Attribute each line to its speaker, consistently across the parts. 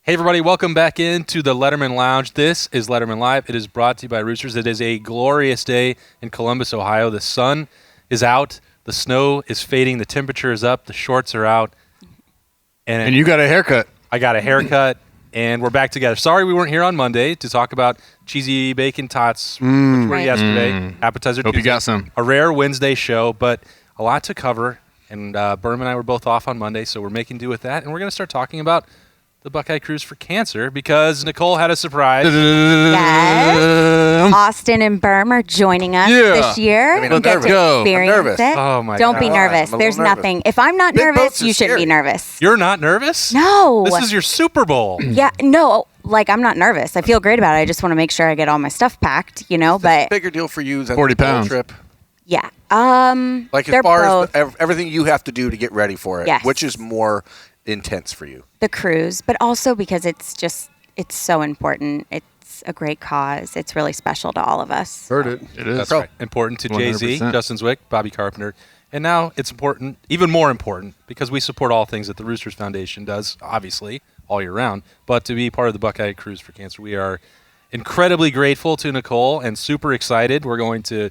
Speaker 1: Hey, everybody. Welcome back into the Letterman Lounge. This is Letterman Live. It is brought to you by Roosters. It is a glorious day in Columbus, Ohio. The sun is out. The snow is fading. The temperature is up. The shorts are out.
Speaker 2: And you got a haircut.
Speaker 1: I got a haircut, and we're back together. Sorry we weren't here on Monday to talk about cheesy bacon tots, which were yesterday. Appetizer
Speaker 2: Hope
Speaker 1: Tuesday.
Speaker 2: you got some.
Speaker 1: A rare Wednesday show, but a lot to cover. And Birm and I were both off on Monday, so we're making do with that. And we're going to start talking about the Buckeye Cruise for Cancer because Nicole had a surprise.
Speaker 3: Yes. Austin and Birm are joining us this year.
Speaker 4: I mean,
Speaker 3: we
Speaker 4: I'm
Speaker 3: get
Speaker 4: nervous.
Speaker 3: to experience
Speaker 4: I'm nervous.
Speaker 3: it.
Speaker 1: Oh, my
Speaker 3: Don't
Speaker 1: God.
Speaker 3: be nervous.
Speaker 4: I'm a
Speaker 3: There's
Speaker 4: little nervous.
Speaker 3: nothing. If I'm not
Speaker 4: Big
Speaker 3: nervous,
Speaker 4: boats are
Speaker 3: you shouldn't be
Speaker 4: scary.
Speaker 3: nervous.
Speaker 1: You're not nervous?
Speaker 3: No.
Speaker 1: This is your Super Bowl.
Speaker 3: Yeah, no. Like, I'm not nervous. I feel great about it. I just want to make sure I get all my stuff packed, you know.
Speaker 4: It's a
Speaker 3: But
Speaker 4: bigger deal for you than
Speaker 2: 40
Speaker 4: the whole
Speaker 2: pounds.
Speaker 4: trip.
Speaker 3: yeah,
Speaker 4: Like
Speaker 3: they're
Speaker 4: as far
Speaker 3: both
Speaker 4: as everything you have to do to get ready for it,
Speaker 3: Yes.
Speaker 4: which is more intense for you?
Speaker 3: the cruise, but also because it's so important. It's a great cause. It's really special to all of us.
Speaker 5: Heard it.
Speaker 2: It is.
Speaker 1: That's right. Important to Jay-Z,
Speaker 2: 100%.
Speaker 1: Justin Zwick, Bobby Carpenter. And now it's important, even more important, because we support all things that the Roosters Foundation does, obviously, all year round. But to be part of the Buckeye Cruise for Cancer, we are incredibly grateful to Nicole and super excited. We're going to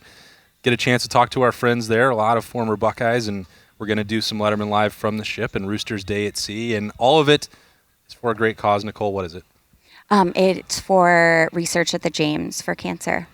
Speaker 1: get a chance to talk to our friends there, a lot of former Buckeyes, and we're going to do some Letterman Live from the ship and Roosters Day at Sea. And all of it is for a great cause. Nicole, what is it?
Speaker 3: It's for research at the James for cancer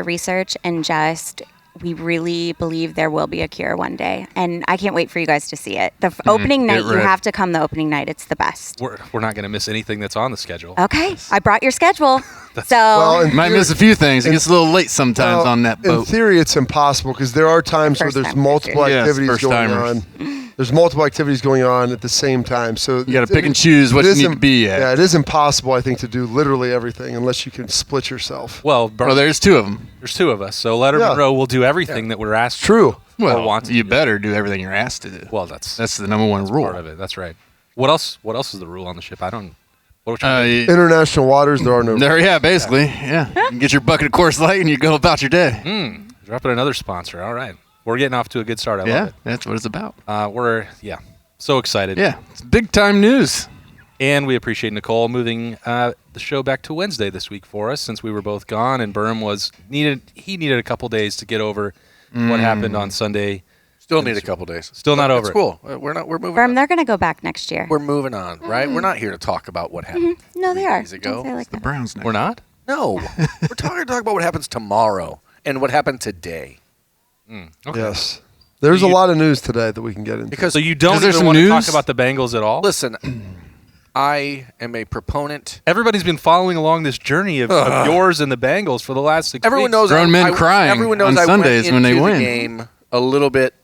Speaker 3: research, and just we really believe there will be a cure one day. And I can't wait for you guys to see it. The opening night, you
Speaker 2: ready.
Speaker 3: have to come the opening night. It's the best.
Speaker 1: We're not going to miss anything that's on the schedule.
Speaker 3: Okay, I brought your schedule. So
Speaker 5: Well, in
Speaker 2: Might
Speaker 5: theory-
Speaker 2: miss a few things. It gets a little late sometimes
Speaker 5: well,
Speaker 2: on that
Speaker 5: In
Speaker 2: boat.
Speaker 5: theory, it's impossible because there are times where there's
Speaker 3: First-time
Speaker 5: multiple
Speaker 2: Yes,
Speaker 5: activities going
Speaker 2: first-timers.
Speaker 5: on. There's multiple activities going on at the same time. So
Speaker 2: You got to pick and choose what you need to be at.
Speaker 5: Yeah, it is impossible, I think, to do literally everything unless you can split yourself.
Speaker 1: Well,
Speaker 2: Well, there's two of them.
Speaker 1: there's two of us, so Letterman
Speaker 5: Yeah.
Speaker 1: Row will do everything that we're asked.
Speaker 5: True.
Speaker 2: Well,
Speaker 1: want to
Speaker 2: you
Speaker 1: do.
Speaker 2: better do everything you're asked to do.
Speaker 1: Well, that's
Speaker 2: the number one rule.
Speaker 1: part of it. That's right. What else? What else is the rule on the ship? I don't. What are we trying to do?
Speaker 5: International waters, there are no.
Speaker 2: There, yeah, basically, yeah. You can get your bucket of Coors Light and you go about your day.
Speaker 1: Dropping another sponsor. All right, we're getting off to a good start. I
Speaker 2: Yeah,
Speaker 1: love
Speaker 2: that's what it's about.
Speaker 1: it. We're so excited.
Speaker 2: Yeah, it's big time news.
Speaker 1: And we appreciate Nicole moving the show back to Wednesday this week for us, since we were both gone and Birm needed a couple days to get over what happened on Sunday.
Speaker 4: Still need a couple days.
Speaker 1: Still not over
Speaker 4: It's
Speaker 1: it.
Speaker 4: cool. We're moving.
Speaker 3: Birm,
Speaker 4: on.
Speaker 3: they're going to go back next year.
Speaker 4: We're moving on, right? We're not here to talk about what happened.
Speaker 3: No, they are.
Speaker 4: Days ago.
Speaker 3: Don't say it like
Speaker 2: The
Speaker 3: that.
Speaker 2: Browns next.
Speaker 1: We're not.
Speaker 4: No, we're talking about what happens tomorrow and what happened today.
Speaker 1: Okay.
Speaker 5: Yes. There's
Speaker 1: So
Speaker 5: a
Speaker 1: you-
Speaker 5: lot of news today that we can get into.
Speaker 4: Because
Speaker 1: So you don't
Speaker 2: Is there
Speaker 1: even
Speaker 2: some
Speaker 1: want to
Speaker 2: news?
Speaker 1: talk about the Bengals at all?
Speaker 4: listen, I am a proponent.
Speaker 1: Everybody's been following along this journey of yours and the Bengals for the last 6
Speaker 4: Everyone
Speaker 1: weeks.
Speaker 4: knows
Speaker 2: Grown men crying
Speaker 4: Everyone knows
Speaker 2: on
Speaker 4: I
Speaker 2: Sundays
Speaker 4: went
Speaker 2: when they
Speaker 4: into
Speaker 2: win.
Speaker 4: the game a little bit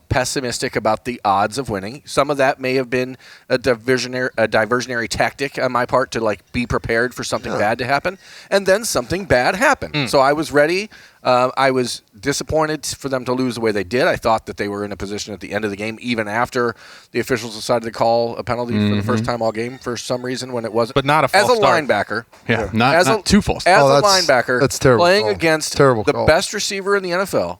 Speaker 4: pessimistic about the odds of winning. Some of that may have been a diversionary tactic on my part to be prepared for something bad to happen, and then something bad happened. So I was ready. I was disappointed for them to lose the way they did. I thought that they were in a position at the end of the game, even after the officials decided to call a penalty for the first time all game for some reason when it wasn't.
Speaker 1: But not a
Speaker 4: as
Speaker 1: false
Speaker 4: a
Speaker 1: start.
Speaker 4: linebacker.
Speaker 2: Yeah, not two false.
Speaker 4: As
Speaker 5: Oh,
Speaker 4: a
Speaker 5: that's-
Speaker 4: linebacker,
Speaker 5: that's terrible
Speaker 4: playing
Speaker 5: call.
Speaker 4: against
Speaker 5: Terrible
Speaker 4: the
Speaker 5: call.
Speaker 4: best receiver in the NFL,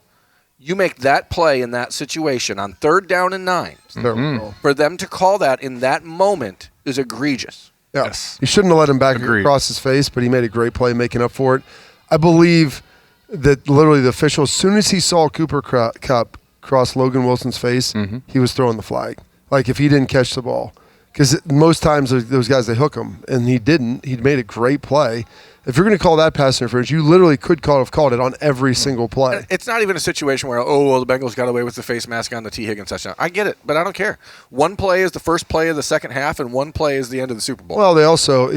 Speaker 4: you make that play in that situation on 3rd down and 9.
Speaker 5: Terrible.
Speaker 4: For them to call that in that moment is egregious.
Speaker 5: Yeah.
Speaker 2: Yes.
Speaker 5: You shouldn't have let him back
Speaker 2: Agreed.
Speaker 5: across his face, but he made a great play making up for it. I believe that literally the official, as soon as he saw Cooper Kupp cross Logan Wilson's face, he was throwing the flag. Like if he didn't catch the ball. Because most times those guys, they hook him, and he didn't. He made a great play. If you're going to call that pass interference, you literally could have called it on every single play.
Speaker 4: It's not even a situation where, the Bengals got away with the face mask on the T. Higgins touchdown. I get it, but I don't care. One play is the first play of the second half, and one play is the end of the Super Bowl.
Speaker 5: Well, he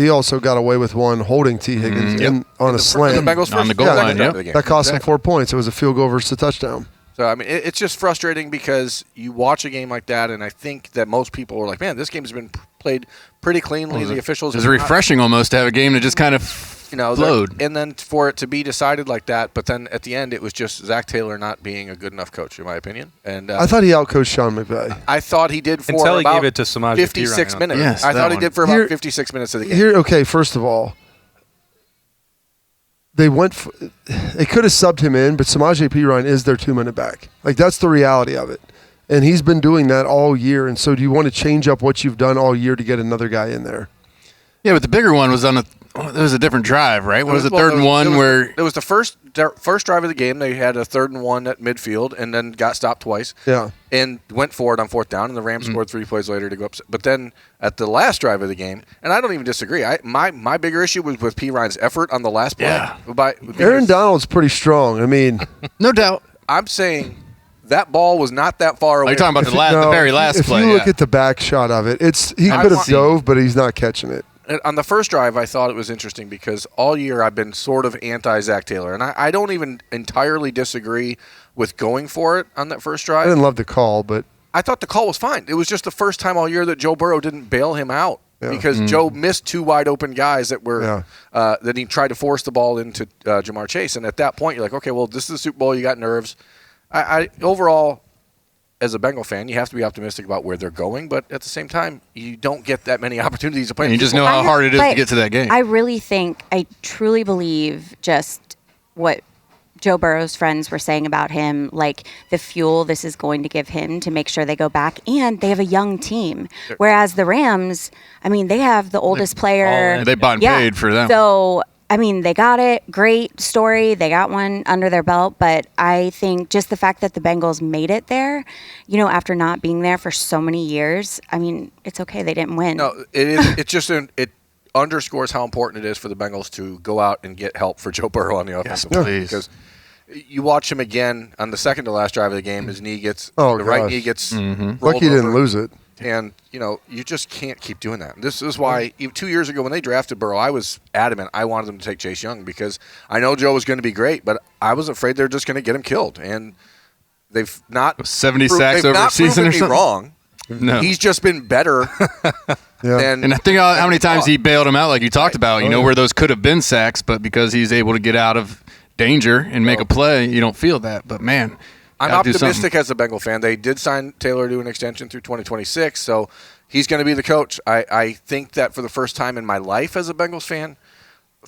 Speaker 5: also got away with one holding T. Higgins on a slant.
Speaker 4: The Bengals
Speaker 2: On the
Speaker 4: first
Speaker 2: goal
Speaker 4: second
Speaker 2: line,
Speaker 4: drive
Speaker 2: yep.
Speaker 4: of the game.
Speaker 5: That cost him
Speaker 4: Exactly.
Speaker 5: 4 points. It was a field goal versus a touchdown.
Speaker 4: So, I mean, it's just frustrating because you watch a game like that, and I think that most people are like, man, this game's been played pretty cleanly. The officials
Speaker 2: It's
Speaker 4: have not-
Speaker 2: refreshing almost to have a game that just kind of flowed.
Speaker 4: and then for it to be decided like that, but then at the end, it was just Zach Taylor not being a good enough coach, in my opinion. And
Speaker 5: I thought he outcoached Sean McVay.
Speaker 4: I thought he did for
Speaker 1: Until he
Speaker 4: about
Speaker 1: gave it to Samaje
Speaker 4: 56
Speaker 1: Perine.
Speaker 4: minutes.
Speaker 2: Yes,
Speaker 4: I
Speaker 2: that
Speaker 4: thought he
Speaker 2: one.
Speaker 4: did for about
Speaker 5: Here-
Speaker 4: 56 minutes of the game.
Speaker 5: Here, okay, first of all, they could have subbed him in, but Samaje Perine is their 2-minute back. Like, that's the reality of it. And he's been doing that all year. And so do you want to change up what you've done all year to get another guy in there?
Speaker 2: Yeah, but the bigger one was it was a different drive, right? What was it, third and one where
Speaker 4: it was the first drive of the game. They had a 3rd and 1 at midfield and then got stopped twice.
Speaker 5: Yeah.
Speaker 4: And went forward on 4th down, and the Rams scored 3 plays later to go up. But then at the last drive of the game, and I don't even disagree. My bigger issue was with P. Ryan's effort on the last play.
Speaker 2: Yeah.
Speaker 5: Aaron Donald's pretty strong. I mean,
Speaker 2: no doubt.
Speaker 4: I'm saying that ball was not that far away.
Speaker 2: You're talking about the very last play.
Speaker 5: If you look at the back shot of it, he could have dove, but he's not catching it.
Speaker 4: On the first drive, I thought it was interesting because all year I've been sort of anti-Zach Taylor, and I don't even entirely disagree with going for it on that first drive.
Speaker 5: I didn't love the call, but
Speaker 4: I thought the call was fine. It was just the first time all year that Joe Burrow didn't bail him out because Joe missed 2 wide open guys that were that he tried to force the ball into Jamar Chase. And at that point, you're like, okay, well, this is the Super Bowl. You got nerves. I overall, as a Bengal fan, you have to be optimistic about where they're going, but at the same time, you don't get that many opportunities to play.
Speaker 2: And you just know how hard it is to get to that game.
Speaker 3: I truly believe just what Joe Burrow's friends were saying about him, like the fuel this is going to give him to make sure they go back, and they have a young team. Whereas the Rams, I mean, they have the oldest player.
Speaker 2: They bought and paid for them.
Speaker 3: So, I mean, they got it. Great story. They got one under their belt. But I think just the fact that the Bengals made it there, after not being there for so many years, I mean, it's okay. They didn't win.
Speaker 4: No, it is. It's just it underscores how important it is for the Bengals to go out and get help for Joe Burrow on the offensive line. Because you watch him again on the second to last drive of the game, his knee gets right knee gets rolled
Speaker 5: lucky he didn't
Speaker 4: over.
Speaker 5: lose it.
Speaker 4: And, you just can't keep doing that. This is why 2 years ago when they drafted Burrow, I was adamant I wanted them to take Chase Young because I know Joe was going to be great, but I was afraid they're just going to get him killed. And they've not
Speaker 2: 70 sacks over a season or something.
Speaker 4: Wrong.
Speaker 2: No.
Speaker 4: He's just been better than.
Speaker 2: And I think how many times he bailed him out, like you talked about, where those could have been sacks, but because he's able to get out of danger and make a play, you don't feel that. But, man,
Speaker 4: I'm optimistic as a Bengal fan. They did sign Taylor to an extension through 2026, so he's going to be the coach. I think that for the first time in my life as a Bengals fan,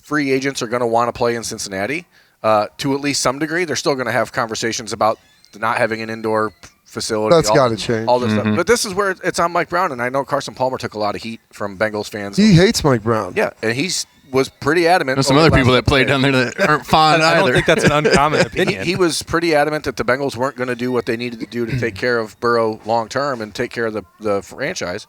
Speaker 4: free agents are going to want to play in Cincinnati to at least some degree. They're still going to have conversations about not having an indoor facility.
Speaker 5: That's got to change.
Speaker 4: All this stuff. But this is where it's on Mike Brown, and I know Carson Palmer took a lot of heat from Bengals fans.
Speaker 5: He hates Mike Brown.
Speaker 4: Yeah, and was pretty adamant.
Speaker 2: There's some other people that played down there that aren't fond either.
Speaker 1: I don't think that's an uncommon opinion.
Speaker 4: He was pretty adamant that the Bengals weren't going to do what they needed to do to take care of Burrow long term and take care of the franchise.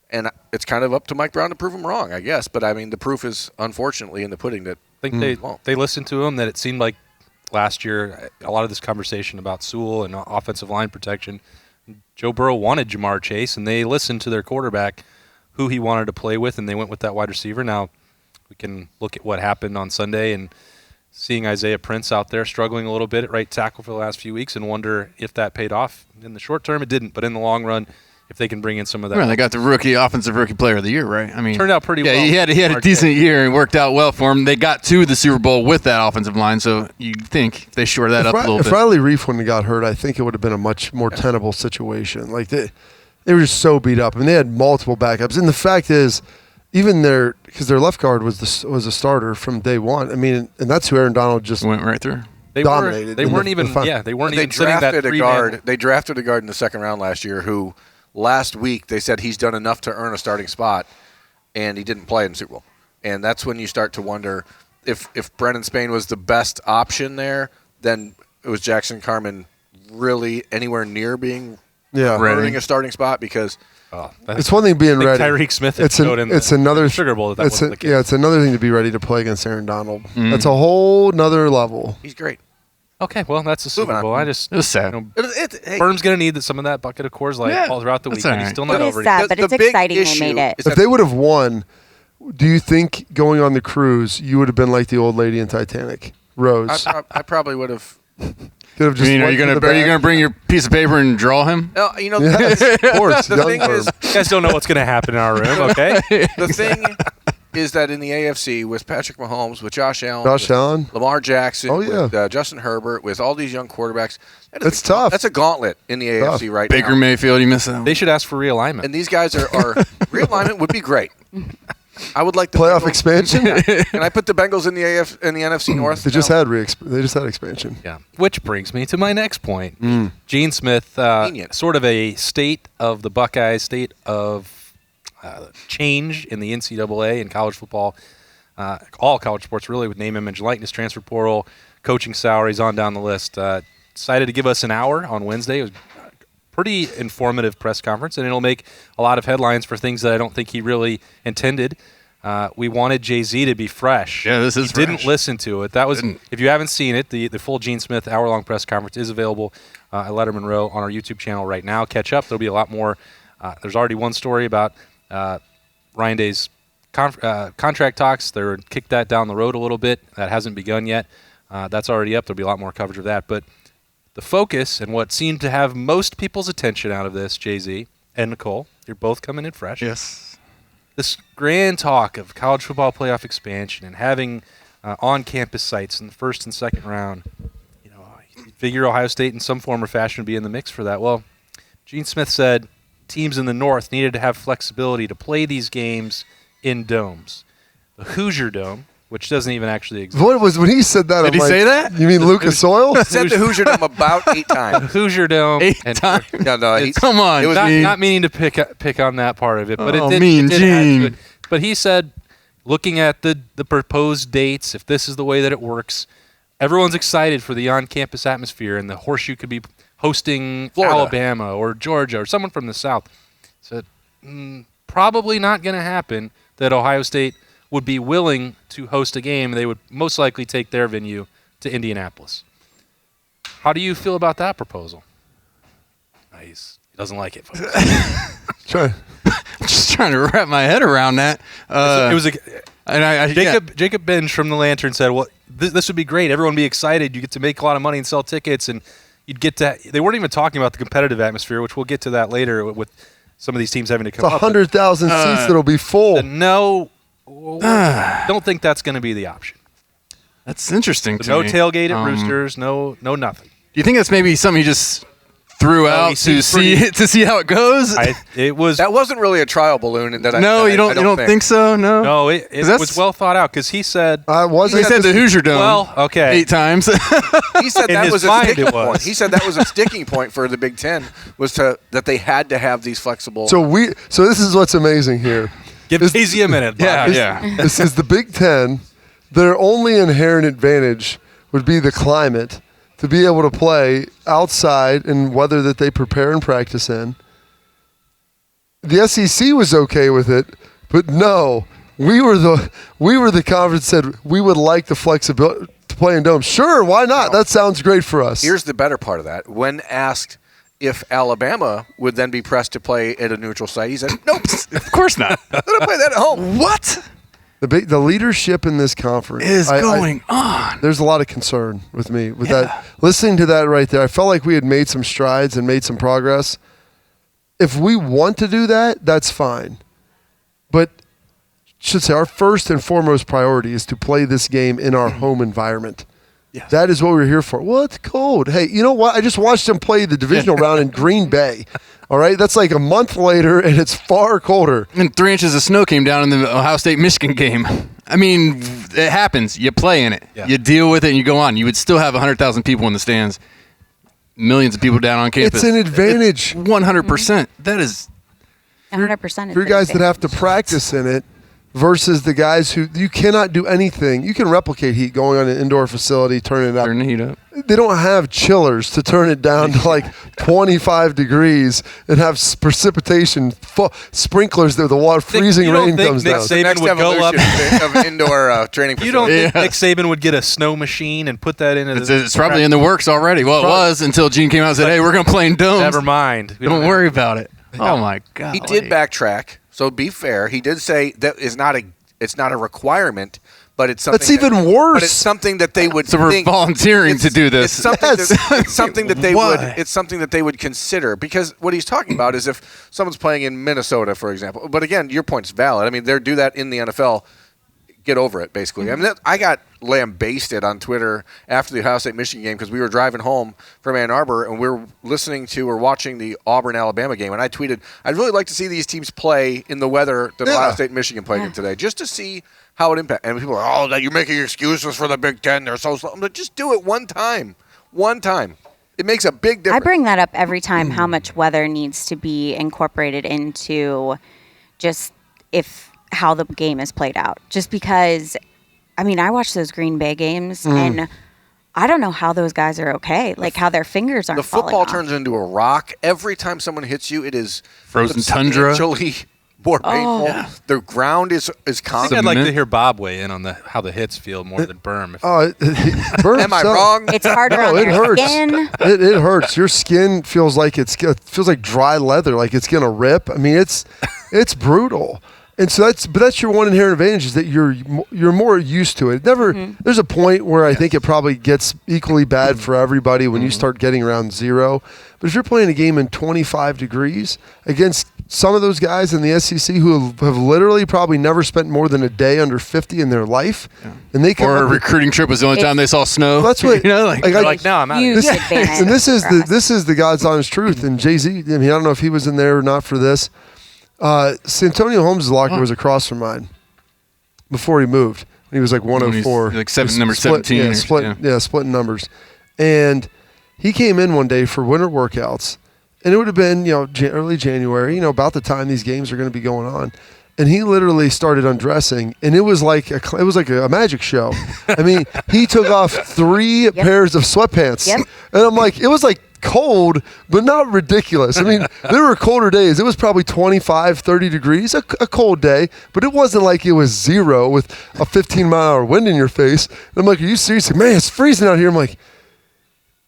Speaker 4: And it's kind of up to Mike Brown to prove him wrong, I guess. But, I mean, the proof is unfortunately in the pudding that
Speaker 1: I think they listened to him, that it seemed like last year a lot of this conversation about Sewell and offensive line protection, Joe Burrow wanted Jamar Chase, and they listened to their quarterback, who he wanted to play with, and they went with that wide receiver. Now, we can look at what happened on Sunday and seeing Isaiah Prince out there struggling a little bit at right tackle for the last few weeks and wonder if that paid off. In the short term, it didn't, but in the long run, if they can bring in some of that.
Speaker 2: Well, they got the offensive rookie player of the year, right? I mean,
Speaker 1: turned out pretty well.
Speaker 2: Yeah, he had a decent year and worked out well for him. They got to the Super Bowl with that offensive line, so you'd think if they shore that up a little bit.
Speaker 5: If Riley Reif wouldn't have got hurt, I think it would have been a much more tenable situation. Like they were just so beat up. I mean, they had multiple backups, and the fact is, even because their left guard was a starter from day one. I mean, and that's who Aaron Donald just
Speaker 2: went right through.
Speaker 1: They
Speaker 5: dominated.
Speaker 1: They weren't even sitting that
Speaker 4: a guard. They drafted a guard in the second round last year who last week they said he's done enough to earn a starting spot, and he didn't play in the Super Bowl. And that's when you start to wonder if Brennan Spain was the best option there, then it was Jackson Carman really anywhere near being earning a starting spot? Because
Speaker 5: it's one thing being ready.
Speaker 1: Tyreek Smith.
Speaker 5: It's another
Speaker 1: Sugar Bowl. It's
Speaker 5: another thing to be ready to play against Aaron Donald. That's a whole nother level.
Speaker 4: He's great.
Speaker 1: Okay, well, that's a Super Bowl.
Speaker 2: It was sad.
Speaker 1: Birm's going to need some of that bucket of Coors Light all throughout the weekend.
Speaker 2: Right.
Speaker 1: He's still not
Speaker 3: It
Speaker 1: over
Speaker 3: is sad, but it's exciting they made it.
Speaker 5: If they would have won, do you think going on the cruise, you would have been like the old lady in Titanic, Rose?
Speaker 4: I probably would have.
Speaker 5: Could have just
Speaker 2: are you gonna bring your piece of paper and draw him?
Speaker 5: Yes, of course.
Speaker 4: The thing is,
Speaker 1: you guys don't know what's going to happen in our room, okay?
Speaker 4: The thing is that in the AFC with Patrick Mahomes, with Josh Allen, Lamar Jackson, with Justin Herbert, with all these young quarterbacks,
Speaker 5: that's tough.
Speaker 4: That's a gauntlet in the AFC right now.
Speaker 2: Baker Mayfield, you miss out.
Speaker 1: They should ask for realignment.
Speaker 4: And these guys are realignment would be great. I would like the
Speaker 5: playoff
Speaker 4: Bengals,
Speaker 5: expansion.
Speaker 4: And I put the Bengals in the NFC North.
Speaker 5: They just had expansion.
Speaker 1: Yeah. Which brings me to my next point. Gene Smith, sort of a state of the Buckeyes, state of change in the NCAA and college football, all college sports really, with name, image, likeness, transfer portal, coaching salaries, on down the list. Decided to give us an hour on Wednesday. It was a pretty informative press conference, and it'll make a lot of headlines for things that I don't think he really intended. We wanted Jay-Z to be fresh.
Speaker 2: Yeah, this is
Speaker 1: He didn't
Speaker 2: fresh.
Speaker 1: listen to it. That was, if you haven't seen it, the full Gene Smith hour-long press conference is available at Lettermen Row on our YouTube channel right now. Catch up. There'll be a lot more. There's already one story about Ryan Day's contract talks. They're kicked that down the road a little bit. That hasn't begun yet. That's already up. There'll be a lot more coverage of that. But the focus and what seemed to have most people's attention out of this, Jay-Z and Nicole, you're both coming in fresh.
Speaker 2: Yes.
Speaker 1: This grand talk of college football playoff expansion and having on-campus sites in the first and second round, you figure Ohio State in some form or fashion would be in the mix for that. Well, Gene Smith said teams in the North needed to have flexibility to play these games in domes. The Hoosier Dome, which doesn't even actually exist.
Speaker 5: What was when he said that?
Speaker 2: Did he say that?
Speaker 5: You mean Lucas Oil?
Speaker 4: Said the Hoosier Dome about 8 times.
Speaker 1: Hoosier Dome.
Speaker 2: 8
Speaker 1: and-
Speaker 2: times.
Speaker 4: No,
Speaker 2: Come on.
Speaker 4: It was
Speaker 1: Not meaning to pick on that part of it, but
Speaker 2: Oh,
Speaker 1: it did.
Speaker 2: mean
Speaker 1: it did add to
Speaker 2: Gene.
Speaker 1: it. But he said, looking at the proposed dates, if this is the way that it works, everyone's excited for the on-campus atmosphere, and the Horseshoe could be hosting
Speaker 4: Florida.
Speaker 1: Alabama or Georgia or someone from the South. Said, probably not going to happen that Ohio State would be willing to host a game. They would most likely take their venue to Indianapolis. How do you feel about that proposal? Nice. He doesn't like it, folks.
Speaker 5: Try.
Speaker 2: I'm just trying to wrap my head around that.
Speaker 1: It was a
Speaker 2: And I
Speaker 1: Jacob Benj from the Lantern said, "Well, this would be great. Everyone would be excited. You get to make a lot of money and sell tickets, and you'd get to." They weren't even talking about the competitive atmosphere, which we'll get to that later with some of these teams having to come
Speaker 5: It's
Speaker 1: up.
Speaker 5: 100,000 seats that'll be full.
Speaker 1: No, don't think that's going to be the option.
Speaker 2: That's interesting to
Speaker 1: No
Speaker 2: me.
Speaker 1: tailgate at Roosters. No nothing.
Speaker 2: Do you think that's maybe something he just threw out
Speaker 1: he
Speaker 2: to
Speaker 1: seems pretty-
Speaker 2: see how it goes?
Speaker 1: It was
Speaker 4: That wasn't really a trial balloon.
Speaker 2: you don't think so? No.
Speaker 1: no. It
Speaker 2: 'Cause that's-
Speaker 1: was well thought out because he said.
Speaker 5: Wasn't
Speaker 2: He said the Hoosier Dome.
Speaker 1: Well, okay.
Speaker 2: 8 times.
Speaker 4: He said
Speaker 1: In
Speaker 4: that
Speaker 1: his
Speaker 4: was a
Speaker 1: mind
Speaker 4: sticking
Speaker 1: it was.
Speaker 4: point. He said that was a sticking point for the Big Ten that they had to have these flexible.
Speaker 5: So this is what's amazing here.
Speaker 1: Give Daisy a minute.
Speaker 2: Yeah,
Speaker 1: Bob.
Speaker 2: yeah.
Speaker 5: This is the Big Ten. Their only inherent advantage would be the climate, to be able to play outside in weather that they prepare and practice in. The SEC was okay with it, but no, we were the conference that said we would like the flexibility to play in domes. Sure, why not? That sounds great for us.
Speaker 4: Here's the better part of that. When asked if Alabama would then be pressed to play at a neutral site, he said, "Nope,
Speaker 2: Of course not.
Speaker 4: I'm going to play that at home."
Speaker 2: What
Speaker 5: the leadership in this conference
Speaker 2: is going on?
Speaker 5: There's a lot of concern with me with that. Listening to that right there, I felt like we had made some strides and made some progress. If we want to do that, that's fine. But should say our first and foremost priority is to play this game in our home environment.
Speaker 2: Yes.
Speaker 5: That is what we're here for. Well, it's cold. Hey, you know what? I just watched them play the divisional round in Green Bay. All right? That's like a month later, and it's far colder.
Speaker 2: And 3 inches of snow came down in the Ohio State-Michigan game. I mean, it happens. You play in it.
Speaker 1: Yeah.
Speaker 2: You deal with it, and you go on. You would still have 100,000 people in the stands. Millions of people down on campus.
Speaker 5: It's an advantage.
Speaker 2: 100%. That is
Speaker 3: 100%.
Speaker 5: For you guys that have to practice in it versus the guys who you cannot do anything. You can replicate heat going on an indoor facility, turn it up.
Speaker 2: turn the heat up.
Speaker 5: They don't have chillers to turn it down to like 25 degrees and have precipitation, sprinklers there. The water, freezing
Speaker 1: you don't
Speaker 5: rain
Speaker 1: think
Speaker 5: comes
Speaker 1: Nick
Speaker 5: down.
Speaker 1: Saban
Speaker 4: The next
Speaker 1: would go up-
Speaker 4: evolution of indoor training
Speaker 1: You don't
Speaker 4: facility.
Speaker 1: think Nick Saban would get a snow machine and put that into
Speaker 2: It's probably in the works already. Well, it was until Gene came out and said, "Hey, we're going to play in domes.
Speaker 1: Never mind. We
Speaker 2: Don't worry about it." Oh my God.
Speaker 4: He did backtrack, so be fair. He did say that it's not a requirement, but it's something.
Speaker 5: That's even worse.
Speaker 4: But it's something that they would.
Speaker 2: So we're
Speaker 4: think,
Speaker 2: volunteering to do this.
Speaker 4: It's something,
Speaker 5: Yes.
Speaker 4: it's something that they
Speaker 2: Why?
Speaker 4: would. It's something that they would consider because what he's talking about is if someone's playing in Minnesota, for example. But again, your point's valid. I mean, they do that in the NFL. Get over it, basically. I mean, I got lambasted on Twitter after the Ohio State-Michigan game because we were driving home from Ann Arbor and we were watching the Auburn-Alabama game, and I tweeted, "I'd really like to see these teams play in the weather that Ohio State and Michigan played in today, just to see how it impacts." And people are, "Oh, you're making excuses for the Big Ten. They're so slow." I'm like, just do it one time. One time. It makes a big
Speaker 3: I
Speaker 4: difference.
Speaker 3: bring that up every time how much weather needs to be incorporated into just if how the game is played out. Just because, I mean, I watch those Green Bay games and I don't know how those guys are okay. Like how their fingers aren't
Speaker 4: The football
Speaker 3: falling
Speaker 4: turns into a rock. Every time someone hits you, it is
Speaker 2: Frozen tundra.
Speaker 4: substantially more painful. The ground is
Speaker 1: I think
Speaker 4: constant.
Speaker 1: I'd like to hear Bob weigh in on how the hits feel more than Birm.
Speaker 5: Birm
Speaker 4: Am I
Speaker 5: sucks.
Speaker 4: wrong?
Speaker 3: It's harder on
Speaker 5: it
Speaker 3: their
Speaker 5: hurts.
Speaker 3: skin.
Speaker 5: It hurts. Your skin feels like it feels like dry leather, like it's gonna rip. I mean, it's brutal. And so that's your one inherent advantage is that you're more used to it. There's a point where I think it probably gets equally bad for everybody when you start getting around 0. But if you're playing a game in 25 degrees against some of those guys in the SEC who have literally probably never spent more than a day under 50 in their life, and they come
Speaker 2: Or a
Speaker 5: up with-
Speaker 2: recruiting trip was the only time they saw snow.
Speaker 5: That's what
Speaker 1: They're like, no, I'm out.
Speaker 3: Huge advantage.
Speaker 5: and this is
Speaker 3: for us.
Speaker 5: the God's honest truth. And Jay-Z, I mean, I don't know if he was in there or not for this. Santonio Holmes' locker was across from mine before he moved. He was like 104,
Speaker 2: Like number 17.
Speaker 5: Yeah, splitting numbers. And he came in one day for winter workouts, and it would have been early January, about the time these games are going to be going on. And he literally started undressing, and it was like a magic show. I mean, he took off 3 pairs of sweatpants, and I'm like, it was like cold, but not ridiculous. I mean, there were colder days. It was probably 25, 30 degrees, a cold day, but it wasn't like it was 0 with a 15-mile-an-hour wind in your face. And I'm like, are you serious? Man, it's freezing out here. I'm like,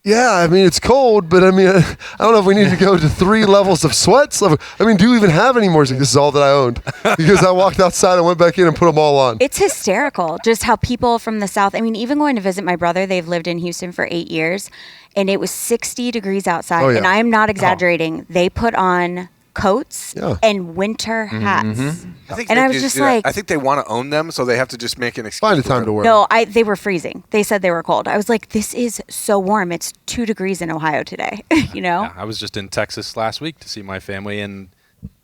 Speaker 5: yeah, I mean, it's cold, but I mean, I don't know if we need to go to 3 levels of sweats. I mean, do you even have any more? He's like, this is all that I owned. Because I walked outside and went back in and put them all on.
Speaker 3: It's hysterical just how people from the South, I mean, even going to visit my brother, they've lived in Houston for 8 years, and it was 60 degrees outside.
Speaker 5: Oh, yeah.
Speaker 3: And I am not exaggerating. They put on coats
Speaker 5: Yeah.
Speaker 3: and winter hats.
Speaker 4: I think
Speaker 3: And I was just like,
Speaker 4: I think they want to own them, so they have to just make an excuse.
Speaker 5: Find a
Speaker 4: for
Speaker 5: time
Speaker 4: it.
Speaker 5: to wear
Speaker 3: no, they were freezing. They said they were cold. I was like, this is so warm. It's 2 degrees in Ohio today,
Speaker 1: Yeah, I was just in Texas last week to see my family, and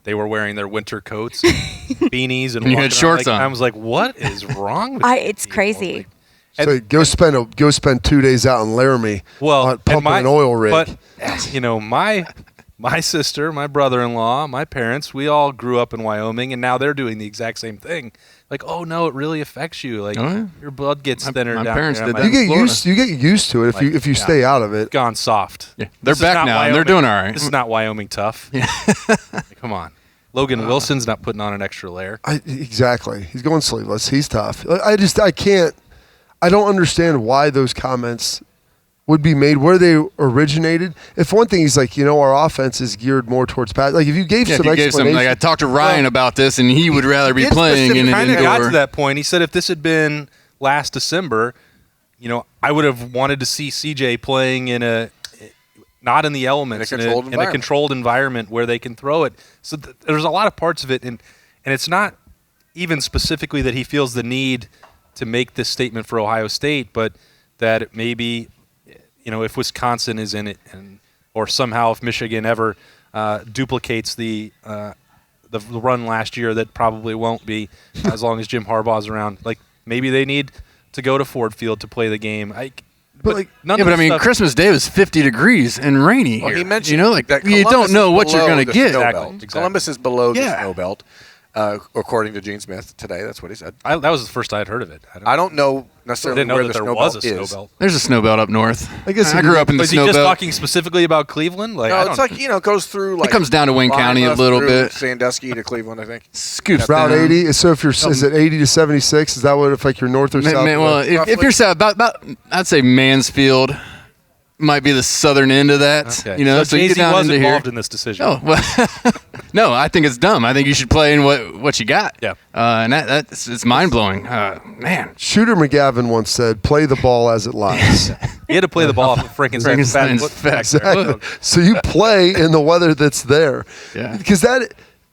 Speaker 1: they were wearing their winter coats, and beanies, and
Speaker 2: And you
Speaker 1: walking
Speaker 2: had shorts
Speaker 1: around.
Speaker 2: on.
Speaker 1: I was like, what is wrong with
Speaker 3: It's
Speaker 1: people?
Speaker 3: crazy.
Speaker 1: Like,
Speaker 5: So go spend 2 days out in Laramie pumping an oil rig.
Speaker 1: But my sister, my brother-in-law, my parents, we all grew up in Wyoming, and now they're doing the exact same thing. Like, oh no, it really affects you. Like your blood gets thinner.
Speaker 2: my
Speaker 1: down
Speaker 2: parents
Speaker 1: here.
Speaker 2: did
Speaker 1: I'm
Speaker 2: that.
Speaker 1: like,
Speaker 5: you get used to it if you stay out of it.
Speaker 1: gone soft.
Speaker 2: Yeah, they're
Speaker 1: This is
Speaker 2: back
Speaker 1: not
Speaker 2: now, and they're
Speaker 1: Wyoming.
Speaker 2: doing all right.
Speaker 1: This is not Wyoming tough. Yeah. Come on. Logan Wilson's not putting on an extra layer.
Speaker 5: Exactly. He's going sleeveless. He's tough. I don't understand why those comments would be made, where they originated. If one thing he's like, our offense is geared more towards pass. Like if you gave some explanation.
Speaker 2: Like I talked to Ryan about this, and he would rather be playing in an
Speaker 1: kind of got to
Speaker 2: indoor.
Speaker 1: that point. He said if this had been last December, I would have wanted to see CJ playing not in the elements, in a controlled environment where they can throw it. So there's a lot of parts of it, and it's not even specifically that he feels the need to make this statement for Ohio State, but that maybe, if Wisconsin is in it, or somehow if Michigan ever duplicates the run last year, that probably won't be as long as Jim Harbaugh's around. Like maybe they need to go to Ford Field to play the game. But I
Speaker 2: mean, Christmas Day was 50 degrees and rainy here.
Speaker 4: Well, he mentioned
Speaker 2: that
Speaker 4: you
Speaker 2: don't know what you're going to get.
Speaker 1: Exactly.
Speaker 4: Columbus is below the snow belt. According to Gene Smith today, that's what he said.
Speaker 1: That was the first I had heard of it.
Speaker 4: I don't know necessarily
Speaker 1: didn't know
Speaker 4: where
Speaker 1: that
Speaker 4: the
Speaker 1: there
Speaker 4: snow
Speaker 1: was
Speaker 4: belt
Speaker 1: a snow
Speaker 4: is.
Speaker 1: belt.
Speaker 2: There's a snow belt up north.
Speaker 5: I guess
Speaker 2: I grew up in the
Speaker 1: Was he
Speaker 2: snow
Speaker 1: just
Speaker 2: belt.
Speaker 1: talking specifically about Cleveland? Like,
Speaker 4: No, it's like it goes through like
Speaker 2: It comes down to Wayne County a
Speaker 4: Lima
Speaker 2: little
Speaker 4: through
Speaker 2: bit.
Speaker 4: Sandusky to Cleveland, I think.
Speaker 2: Scoops
Speaker 5: Route
Speaker 2: down.
Speaker 5: 80. So if is it 80 to 76? Is that what if you're north or south?
Speaker 2: Well, if you're south, about I'd say Mansfield might be the southern end of that.
Speaker 1: Okay.
Speaker 2: So you
Speaker 1: Jay-Z
Speaker 2: get down
Speaker 1: was
Speaker 2: into
Speaker 1: involved
Speaker 2: here.
Speaker 1: in this decision.
Speaker 2: Oh, well, no, I think it's dumb. I think you should play in what you got.
Speaker 1: Yeah.
Speaker 2: And it's mind blowing. Man.
Speaker 5: Shooter McGavin once said, "Play the ball as it lies."
Speaker 1: He had to play the ball off of Frankenstein's fat foot back there.
Speaker 5: Exactly. So you play in the weather that's there.
Speaker 2: Yeah.
Speaker 5: Because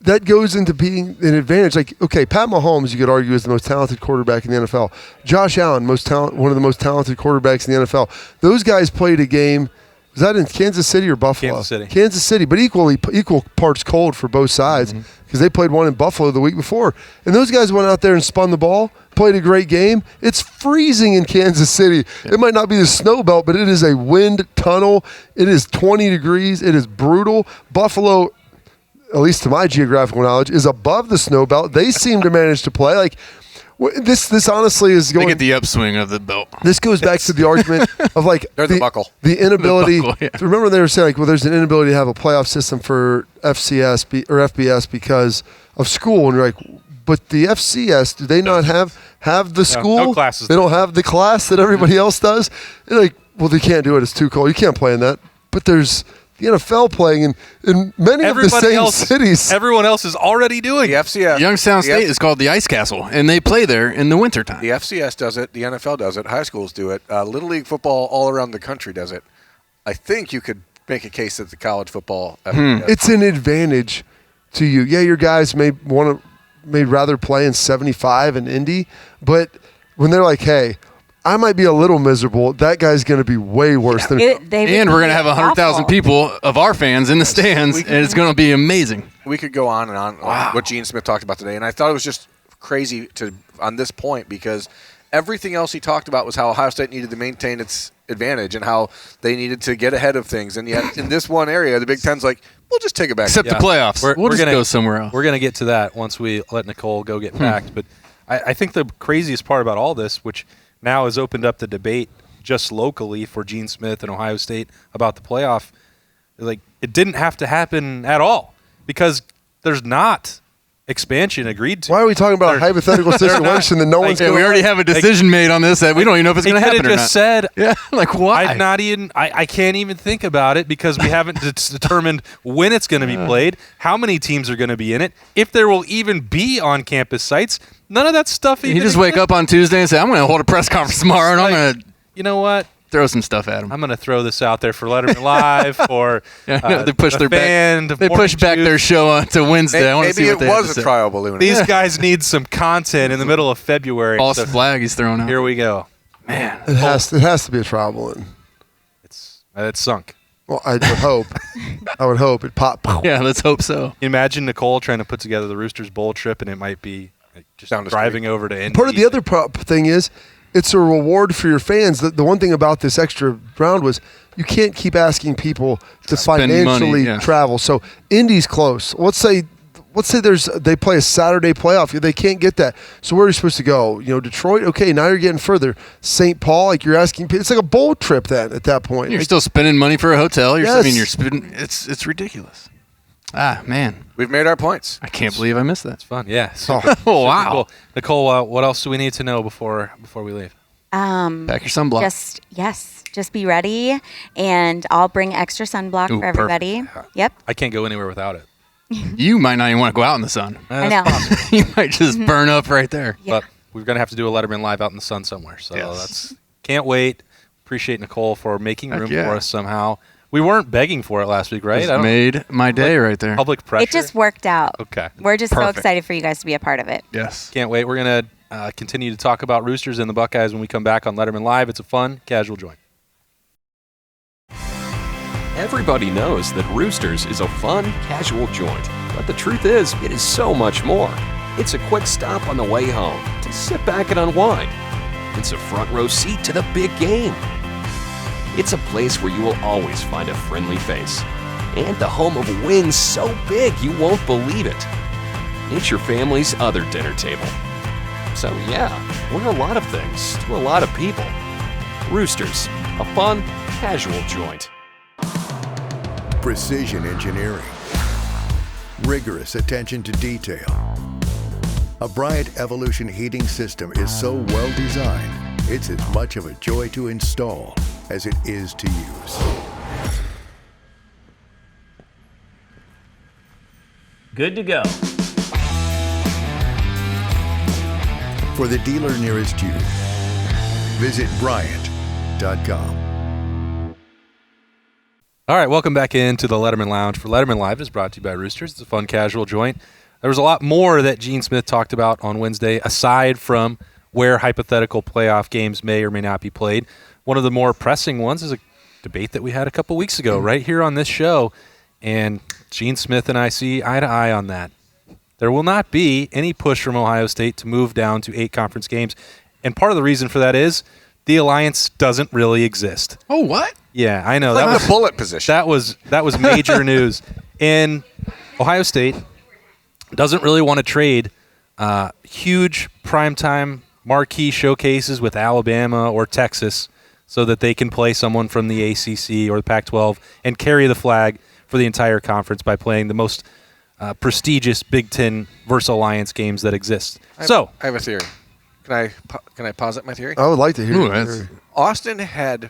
Speaker 5: that goes into being an advantage. Like, okay, Pat Mahomes, you could argue, is the most talented quarterback in the NFL. Josh Allen, one of the most talented quarterbacks in the NFL. Those guys played a game. Was that in Kansas City or Buffalo? Kansas City, but equal parts cold for both sides because they played one in Buffalo the week before. And those guys went out there and spun the ball, played a great game. It's freezing in Kansas City. Yeah. It might not be the snow belt, but it is a wind tunnel. It is 20 degrees. It is brutal. Buffalo, at least to my geographical knowledge, is above the snow belt. They seem to manage to play. Like, this honestly is going.
Speaker 2: They get the upswing of the belt.
Speaker 5: This goes back to the argument of like
Speaker 4: They're the buckle.
Speaker 5: The inability.
Speaker 2: The buckle, yeah.
Speaker 5: Remember they were saying like, well, there's an inability to have a playoff system for FCS or FBS because of school, and you're like, but the FCS, do they not have the school?
Speaker 1: No classes.
Speaker 5: They don't have the class that everybody else does. They're like, well, they can't do it. It's too cold. You can't play in that. But there's the NFL playing in many of the same cities.
Speaker 1: Everyone else is already doing
Speaker 4: The
Speaker 1: it.
Speaker 4: FCS.
Speaker 2: Youngstown State is called the Ice Castle, and they play there in the wintertime.
Speaker 4: The FCS does it. The NFL does it. High schools do it. Little League football all around the country does it. I think you could make a case that the college football.
Speaker 5: It's an advantage to you. Yeah, your guys may rather play in 75 in Indy, but when they're like, hey, I might be a little miserable, that guy's going to be way worse than
Speaker 2: And we're going to have 100,000 people of our fans in the stands, and it's going to be amazing.
Speaker 4: We could go on and on what Gene Smith talked about today, and I thought it was just crazy on this point because everything else he talked about was how Ohio State needed to maintain its advantage and how they needed to get ahead of things. And yet in this one area, the Big Ten's like, we'll just take it back.
Speaker 2: Except the playoffs. We'll just go somewhere else.
Speaker 1: We're going to get to that once we let Nicole go get packed. But I think the craziest part about all this, which now has opened up the debate just locally for Gene Smith and Ohio State about the playoff, like it didn't have to happen at all because there's not expansion agreed to.
Speaker 5: Why are we talking about a hypothetical situation that no one's going to
Speaker 2: we already have a decision made on this that we don't even know if it's going to happen or not.
Speaker 1: Just said,
Speaker 2: yeah, like why?
Speaker 1: I can't even think about it because we haven't determined when it's going to be played, how many teams are going to be in it, if there will even be on-campus sites. None of that stuff.
Speaker 2: You just wake up on Tuesday and say, I'm going to hold a press conference tomorrow, and I'm going to,
Speaker 1: you know what?
Speaker 2: Throw some stuff at them.
Speaker 1: I'm going to throw this out there for Letterman Live or
Speaker 2: they push their
Speaker 1: band.
Speaker 2: They push back their show to Wednesday. I want to see what
Speaker 4: maybe it was a trial balloon.
Speaker 1: These guys need some content in the middle of February.
Speaker 2: False flag he's throwing out.
Speaker 1: Here we go.
Speaker 2: Man.
Speaker 5: It has to be a trial balloon.
Speaker 1: It's sunk.
Speaker 5: Well, I would hope. I would hope it pop.
Speaker 2: Yeah, let's hope so.
Speaker 1: Imagine Nicole trying to put together the Roosters Bowl trip, and it might be just driving over to Indy.
Speaker 5: Part of the other thing is it's a reward for your fans. The one thing about this extra round was you can't keep asking people to financially travel. So Indy's close. Let's say they play a Saturday playoff. They can't get that. So where are you supposed to go? Detroit. Okay, now you're getting further. St. Paul. Like you're asking. It's like a bowl trip then. At that point,
Speaker 2: you're still spending money for a hotel.
Speaker 5: Yes.
Speaker 2: You're spending. It's ridiculous. Ah, man.
Speaker 4: We've made our points.
Speaker 2: I can't believe I missed that.
Speaker 1: It's fun. Yeah.
Speaker 2: Oh, wow.
Speaker 1: Cool. Nicole, what else do we need to know before we leave?
Speaker 2: Pack your sunblock.
Speaker 3: Just be ready, and I'll bring extra sunblock for everybody.
Speaker 1: Perfect.
Speaker 3: Yep.
Speaker 1: I can't go anywhere without it.
Speaker 2: You might not even want to go out in the sun.
Speaker 3: I know.
Speaker 2: You might just burn up right there.
Speaker 3: Yeah.
Speaker 1: But we're going to have to do a Letterman Live out in the sun somewhere. So can't wait. Appreciate Nicole for making room for us somehow. We weren't begging for it last week, right?
Speaker 2: It made my day right there.
Speaker 1: Public pressure.
Speaker 3: It just worked out.
Speaker 1: Okay.
Speaker 3: We're just so excited for you guys to be a part of it.
Speaker 2: Yes.
Speaker 1: Can't wait. We're going to continue to talk about Roosters and the Buckeyes when we come back on Letterman Live. It's a fun, casual joint.
Speaker 6: Everybody knows that Roosters is a fun, casual joint. But the truth is, it is so much more. It's a quick stop on the way home to sit back and unwind. It's a front row seat to the big game. It's a place where you will always find a friendly face. And the home of wings so big you won't believe it. It's your family's other dinner table. So yeah, we're a lot of things to a lot of people. Roosters, a fun, casual joint.
Speaker 7: Precision engineering. Rigorous attention to detail. A Bryant Evolution heating system is so well designed, it's as much of a joy to install as it is to use.
Speaker 8: Good to go.
Speaker 7: For the dealer nearest you, visit Bryant.com.
Speaker 1: All right, welcome back into the Letterman Lounge for Letterman Live. It's brought to you by Roosters. It's a fun, casual joint. There was a lot more that Gene Smith talked about on Wednesday, aside from where hypothetical playoff games may or may not be played. One of the more pressing ones is a debate that we had a couple weeks ago right here on this show, and Gene Smith and I see eye to eye on that. There will not be any push from Ohio State to move down to 8 conference games, and part of the reason for that is the alliance doesn't really exist.
Speaker 2: Oh, what?
Speaker 1: Yeah, I know.
Speaker 4: Like the bullet position.
Speaker 1: That was major news. And Ohio State doesn't really want to trade huge primetime marquee showcases with Alabama or Texas so that they can play someone from the ACC or the Pac-12 and carry the flag for the entire conference by playing the most prestigious Big Ten versus Alliance games that exist.
Speaker 4: I have a theory. Can I posit my theory?
Speaker 5: I would like to hear your
Speaker 2: that's-
Speaker 5: theory.
Speaker 4: Austin had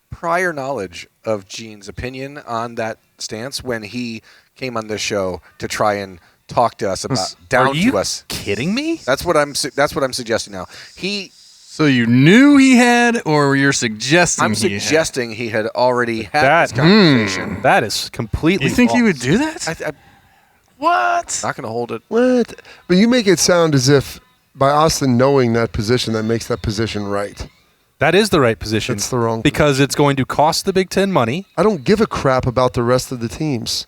Speaker 4: prior knowledge of Gene's opinion on that stance when he came on this show to try and talk to us about
Speaker 1: Are you
Speaker 4: to us.
Speaker 1: kidding me?
Speaker 4: That's what I'm suggesting now.
Speaker 2: So you knew he had, or you're suggesting
Speaker 4: I'm
Speaker 2: he had?
Speaker 4: suggesting he had already had
Speaker 1: That-
Speaker 4: this conversation.
Speaker 1: That is completely
Speaker 2: You think he
Speaker 1: false.
Speaker 2: would do that?
Speaker 4: I'm
Speaker 2: What?
Speaker 4: not going to hold it.
Speaker 5: What? But you make it sound as if by Austin knowing that position, that makes that position right.
Speaker 1: That is the right position.
Speaker 5: It's the wrong
Speaker 1: because it's going to cost the Big Ten money.
Speaker 5: I don't give a crap about the rest of the teams.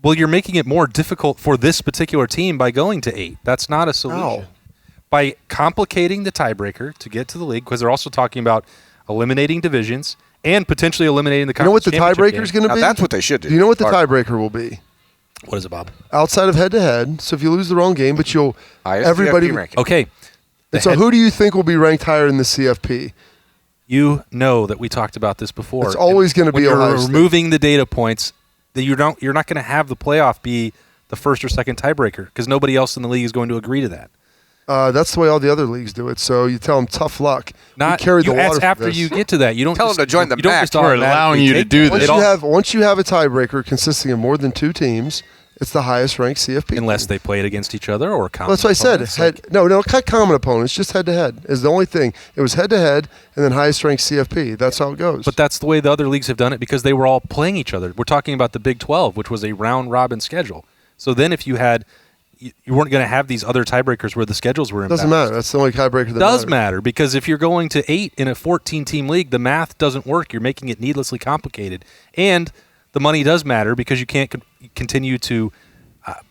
Speaker 1: Well, you're making it more difficult for this particular team by going to 8. That's not a solution.
Speaker 5: How?
Speaker 1: By complicating the tiebreaker to get to the league, because they're also talking about eliminating divisions and potentially eliminating the
Speaker 5: You know what
Speaker 1: conference
Speaker 5: the
Speaker 1: championship
Speaker 5: tiebreaker is
Speaker 1: game.
Speaker 5: going to
Speaker 4: Now,
Speaker 5: be?
Speaker 4: that's what they should do.
Speaker 5: Do you know what the
Speaker 4: Or-
Speaker 5: tiebreaker will be?
Speaker 1: What is it, Bob?
Speaker 5: Outside of head-to-head. So if you lose the wrong game, but you'll
Speaker 4: Highest
Speaker 5: everybody.
Speaker 4: CFP ranking.
Speaker 1: Okay.
Speaker 5: And so who do you think will be ranked higher in the CFP?
Speaker 1: You know that we talked about this before.
Speaker 5: It's always gonna
Speaker 1: When
Speaker 5: be
Speaker 1: you're
Speaker 5: Ohio State.
Speaker 1: removing the data points, that you're not going to have the playoff be the first or second tiebreaker because nobody else in the league is going to agree to that.
Speaker 5: That's the way all the other leagues do it. So you tell them tough luck.
Speaker 1: Not
Speaker 5: we carry the
Speaker 1: that's
Speaker 5: water for
Speaker 1: after
Speaker 5: this.
Speaker 1: you get to that. You don't
Speaker 4: Tell
Speaker 1: just,
Speaker 4: them to join the
Speaker 1: you don't
Speaker 4: match.
Speaker 1: just
Speaker 2: We're
Speaker 1: automatically
Speaker 2: allowing you to
Speaker 1: take
Speaker 2: do
Speaker 1: that.
Speaker 2: this.
Speaker 5: Once you have a tiebreaker consisting of more than 2 teams, it's the highest ranked CFP.
Speaker 1: Unless
Speaker 5: team.
Speaker 1: they play it against each other or common
Speaker 5: Well, that's what I said.
Speaker 1: opponents, like-
Speaker 5: No, not common opponents, just head to head is the only thing. It was head to head and then highest ranked CFP. That's how it goes.
Speaker 1: But that's the way the other leagues have done it because they were all playing each other. We're talking about the Big 12, which was a round robin schedule. So then if you had, you weren't going to have these other tiebreakers where the schedules were imbalanced.
Speaker 5: doesn't matter. That's the only tiebreaker that
Speaker 1: It does
Speaker 5: matters.
Speaker 1: matter because if you're going to 8 in a 14-team league, the math doesn't work. You're making it needlessly complicated. And the money does matter because you can't continue to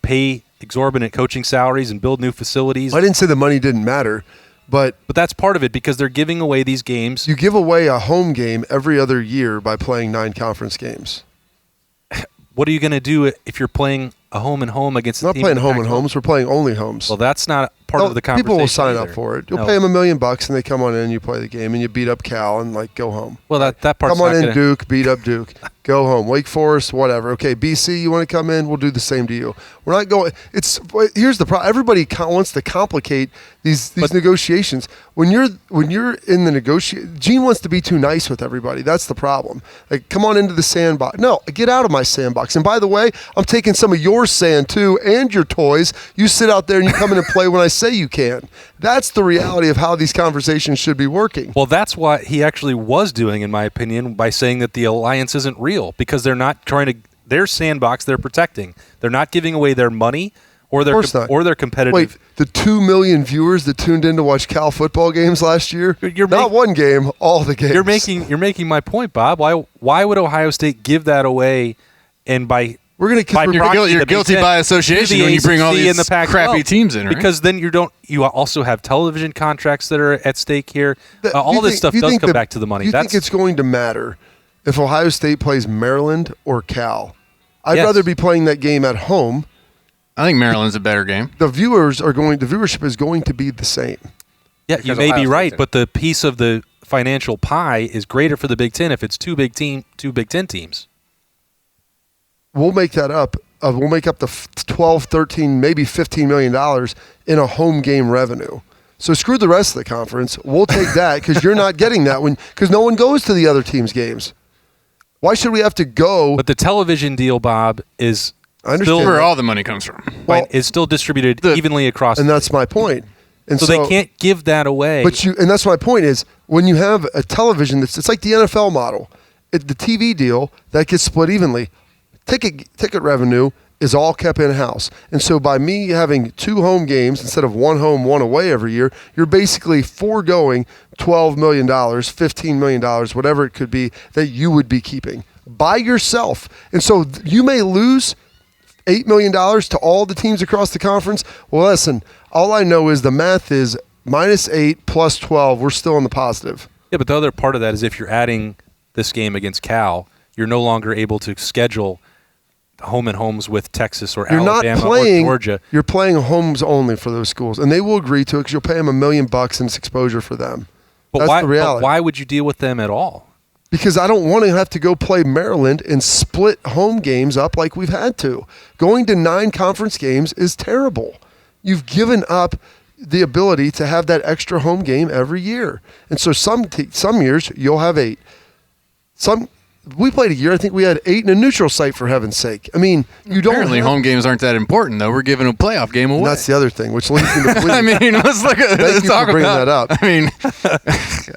Speaker 1: pay exorbitant coaching salaries and build new facilities.
Speaker 5: I didn't say the money didn't matter, but
Speaker 1: But that's part of it because they're giving away these games.
Speaker 5: you give away a home game every other year by playing 9 conference games.
Speaker 1: What are you going to do if you're playing a home and home against?
Speaker 5: We're
Speaker 1: a
Speaker 5: not
Speaker 1: team
Speaker 5: playing
Speaker 1: in the
Speaker 5: home and
Speaker 1: Pac-12?
Speaker 5: homes. We're playing only homes.
Speaker 1: Well, that's not part of the conversation.
Speaker 5: People will sign
Speaker 1: either.
Speaker 5: up for it. You'll
Speaker 1: No.
Speaker 5: pay them $1 million bucks, and they come on in. You play the game, and you beat up Cal, and go home.
Speaker 1: Well, that part's
Speaker 5: Come on
Speaker 1: not
Speaker 5: in,
Speaker 1: gonna,
Speaker 5: Duke. Beat up Duke. Go home. Wake Forest, whatever. Okay, BC, you want to come in? We'll do the same to you. We're not going. Here's the problem. Everybody wants to complicate these negotiations. When you're in the negotiation, Gene wants to be too nice with everybody. That's the problem. Like, come on into the sandbox. No, get out of my sandbox. And by the way, I'm taking some of your sand too and your toys. You sit out there and you come in and play when I say you can. That's the reality of how these conversations should be working.
Speaker 1: Well, that's what he actually was doing, in my opinion, by saying that the alliance isn't real because they're not trying to. Their sandbox they're protecting. They're not giving away their money or their
Speaker 5: course not.
Speaker 1: or their competitive.
Speaker 5: Wait, the 2 million viewers that tuned in to watch Cal football games last year?
Speaker 1: You're
Speaker 5: not one game, all the games.
Speaker 1: You're making my point, Bob. Why would Ohio State give that away? And by
Speaker 5: We're going to
Speaker 2: You're guilty by association when you bring all these crappy teams in, right?
Speaker 1: Because then you also have television contracts that are at stake here. All this stuff
Speaker 5: you
Speaker 1: does
Speaker 5: think
Speaker 1: come back to the money.
Speaker 5: Do you think it's going to matter if Ohio State plays Maryland or Cal? I'd
Speaker 1: Yes.
Speaker 5: rather be playing that game at home.
Speaker 2: I think Maryland's a better game.
Speaker 5: The viewership is going to be the same.
Speaker 1: Yeah, you
Speaker 4: Because
Speaker 1: may
Speaker 4: Ohio
Speaker 1: be
Speaker 4: State's
Speaker 1: right,
Speaker 4: in it.
Speaker 1: but the piece of the financial pie is greater for the Big Ten if it's two Big Ten teams.
Speaker 5: We'll make that up. We'll make up the 12, 13, maybe $15 million in a home game revenue. So screw the rest of the conference. We'll take that because you're not getting that because no one goes to the other team's games. Why should we have to go?
Speaker 1: But the television deal, Bob, is
Speaker 5: I understand
Speaker 1: still
Speaker 5: that.
Speaker 2: Where all the money comes from.
Speaker 5: Well,
Speaker 1: is still distributed evenly across.
Speaker 5: and
Speaker 1: the
Speaker 5: that's my point. And
Speaker 1: so they can't give that away.
Speaker 5: And that's my point is when you have a television it's like the NFL model, the TV deal that gets split evenly. Ticket revenue is all kept in house, and so by me having 2 home games instead of 1 home, 1 away every year, you're basically foregoing $12 million, $15 million, whatever it could be that you would be keeping by yourself, and so you may lose $8 million to all the teams across the conference. Well, listen, all I know is the math is -8 plus 12. We're still in the positive.
Speaker 1: Yeah, but the other part of that is if you're adding this game against Cal, you're no longer able to schedule home and homes with Texas or
Speaker 5: You're
Speaker 1: Alabama
Speaker 5: not playing,
Speaker 1: or Georgia.
Speaker 5: You're playing homes only for those schools, and they will agree to it because you'll pay them $1 million and it's exposure for them.
Speaker 1: But
Speaker 5: That's
Speaker 1: why?
Speaker 5: the reality.
Speaker 1: But why would you deal with them at all?
Speaker 5: Because I don't want to have to go play Maryland and split home games up like we've had to. Going to 9 conference games is terrible. You've given up the ability to have that extra home game every year. And so some years you'll have 8. We played a year, I think we had 8 in a neutral site, for heaven's sake. I mean, you don't
Speaker 2: Apparently,
Speaker 5: have,
Speaker 2: home games aren't that important, though. We're giving a playoff game away.
Speaker 5: and that's the other thing, which leads me to believe.
Speaker 2: I mean, let's look at
Speaker 5: Thank you
Speaker 2: talk
Speaker 5: for bringing
Speaker 2: about
Speaker 5: that up.
Speaker 2: I mean,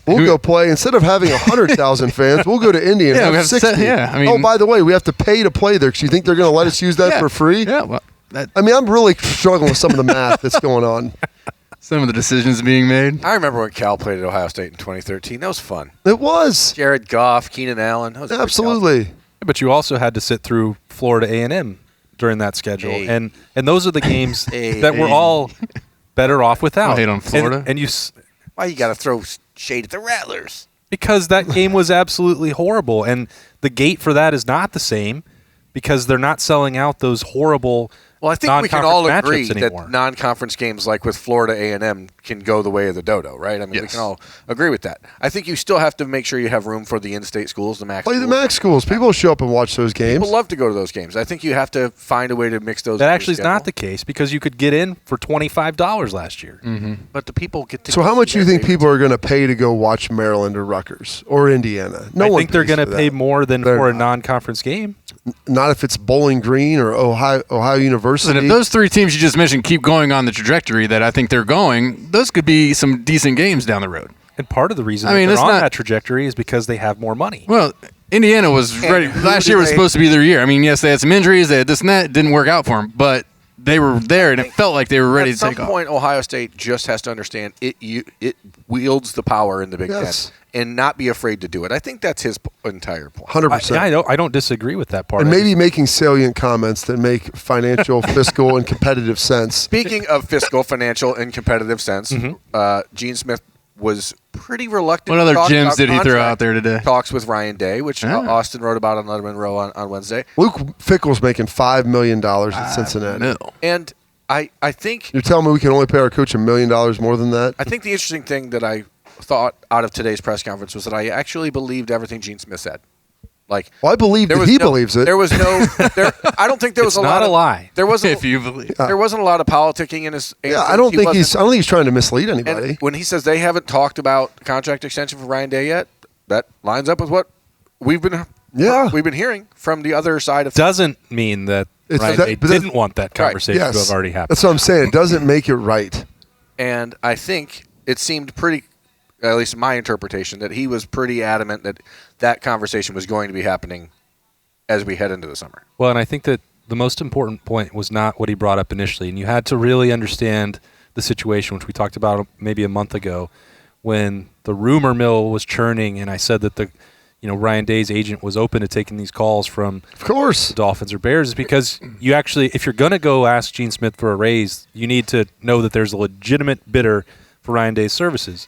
Speaker 5: We'll go play, instead of having 100,000 fans, we'll go to Indy and
Speaker 2: Yeah, we
Speaker 5: have
Speaker 2: have
Speaker 5: 60.
Speaker 2: I mean,
Speaker 5: oh, by the way, we have to pay to play there because you think they're going to let us use that
Speaker 2: yeah,
Speaker 5: for free?
Speaker 2: Yeah, well,
Speaker 5: I mean, I'm really struggling with some of the math that's going on.
Speaker 2: some of the decisions being made.
Speaker 4: I remember when Cal played at Ohio State in 2013. That was fun.
Speaker 5: It was.
Speaker 4: Jared Goff, Keenan Allen. That was pretty
Speaker 5: Absolutely.
Speaker 1: But you also had to sit through Florida A&M during that schedule,
Speaker 4: Hey.
Speaker 1: and those are the games
Speaker 4: Hey.
Speaker 1: that we're all better off without.
Speaker 2: Don't hate on Florida.
Speaker 1: and you
Speaker 4: Why you got to throw shade at the Rattlers?
Speaker 1: because that game was absolutely horrible, and the gate for that is not the same because they're not selling out those horrible.
Speaker 4: Well, I think we can all
Speaker 1: non-conference
Speaker 4: agree
Speaker 1: matchups anymore.
Speaker 4: that non-conference games like with Florida A&M can go the way of the dodo, right? I mean, we
Speaker 2: Yes.
Speaker 4: can all agree with that. I think you still have to make sure you have room for the in-state schools, the MAC
Speaker 5: Play
Speaker 4: schools.
Speaker 5: the MAC schools. People show up and watch those games.
Speaker 4: People love to go to those games. I think you have to find a way to mix those.
Speaker 1: That
Speaker 4: into
Speaker 1: actually is
Speaker 4: your
Speaker 1: not
Speaker 4: schedule.
Speaker 1: the case because you could get in for $25 last year.
Speaker 4: But the people get to.
Speaker 5: So how
Speaker 4: see
Speaker 5: much do you
Speaker 4: their
Speaker 5: think
Speaker 4: favorites.
Speaker 5: people are going to pay to go watch Maryland or Rutgers or Indiana? No
Speaker 1: I
Speaker 5: one
Speaker 1: think they're
Speaker 5: pays
Speaker 1: going to
Speaker 5: for
Speaker 1: pay
Speaker 5: that.
Speaker 1: more than
Speaker 5: They're
Speaker 1: for a
Speaker 5: not.
Speaker 1: non-conference game.
Speaker 5: Not if it's Bowling Green or Ohio University.
Speaker 2: Listen, if those 3 teams you just mentioned keep going on the trajectory that I think they're going, those could be some decent games down the road.
Speaker 1: And part of the reason
Speaker 2: I mean,
Speaker 1: that
Speaker 2: it's
Speaker 1: they're on
Speaker 2: not-
Speaker 1: that trajectory is because they have more money.
Speaker 2: Well, Indiana was ready.
Speaker 4: who
Speaker 2: Last
Speaker 4: did
Speaker 2: year was
Speaker 4: they-
Speaker 2: supposed to be their year. I mean, yes, they had some injuries, they had this and that. It didn't work out for them, but they were there, and it felt like they were ready
Speaker 4: At
Speaker 2: to take
Speaker 4: some
Speaker 2: off.
Speaker 4: point, Ohio State just has to understand it wields the power in the Big
Speaker 5: Yes.
Speaker 4: Ten and not be afraid to do it. I think that's his entire point.
Speaker 5: 100%.
Speaker 1: I don't disagree with that part.
Speaker 5: and
Speaker 1: I
Speaker 5: maybe
Speaker 1: just-
Speaker 5: making salient comments that make financial, fiscal, and competitive sense.
Speaker 4: Speaking of fiscal, financial, and competitive sense, Gene Smith was pretty reluctant.
Speaker 2: What other
Speaker 4: to talk
Speaker 2: gems
Speaker 4: about
Speaker 2: did he throw
Speaker 4: contract
Speaker 2: out there today?
Speaker 4: Talks with Ryan Day, which
Speaker 2: Yeah.
Speaker 4: Austin wrote about on Lettermen Row on Wednesday.
Speaker 5: Luke Fickell's making $5 million at Cincinnati.
Speaker 2: No.
Speaker 4: And I think
Speaker 5: You're telling me we can only pay our coach $1 million more than that?
Speaker 4: I think the interesting thing that I thought out of today's press conference was that I actually believed everything Gene Smith said. Like,
Speaker 5: Well, I believe
Speaker 4: there
Speaker 5: that
Speaker 4: was
Speaker 5: he
Speaker 4: no-
Speaker 5: believes it.
Speaker 4: There was no. I don't think there was
Speaker 1: It's
Speaker 4: a lot
Speaker 1: not a
Speaker 4: of
Speaker 1: lie.
Speaker 4: There wasn't.
Speaker 2: If you believe.
Speaker 4: There wasn't a lot of politicking in his.
Speaker 5: yeah,
Speaker 4: answer.
Speaker 5: I don't think
Speaker 4: wasn't-
Speaker 5: he's trying to mislead anybody.
Speaker 4: And when he says they haven't talked about contract extension for Ryan Day yet, that lines up with what we've been hearing from the other side of.
Speaker 1: doesn't mean that
Speaker 5: It's
Speaker 1: Ryan
Speaker 5: that-
Speaker 1: Day
Speaker 5: but that's-
Speaker 1: didn't want that conversation to have already happened.
Speaker 5: That's what I'm saying. It doesn't make it right.
Speaker 4: And I think it seemed pretty, at least in my interpretation, that he was pretty adamant that that conversation was going to be happening as we head into the summer.
Speaker 1: Well, and I think that the most important point was not what he brought up initially, and you had to really understand the situation, which we talked about maybe a month ago, when the rumor mill was churning, and I said that Ryan Day's agent was open to taking these calls from
Speaker 5: Of course.
Speaker 1: the Dolphins or Bears, is because you actually, if you're going to go ask Gene Smith for a raise, you need to know that there's a legitimate bidder for Ryan Day's services.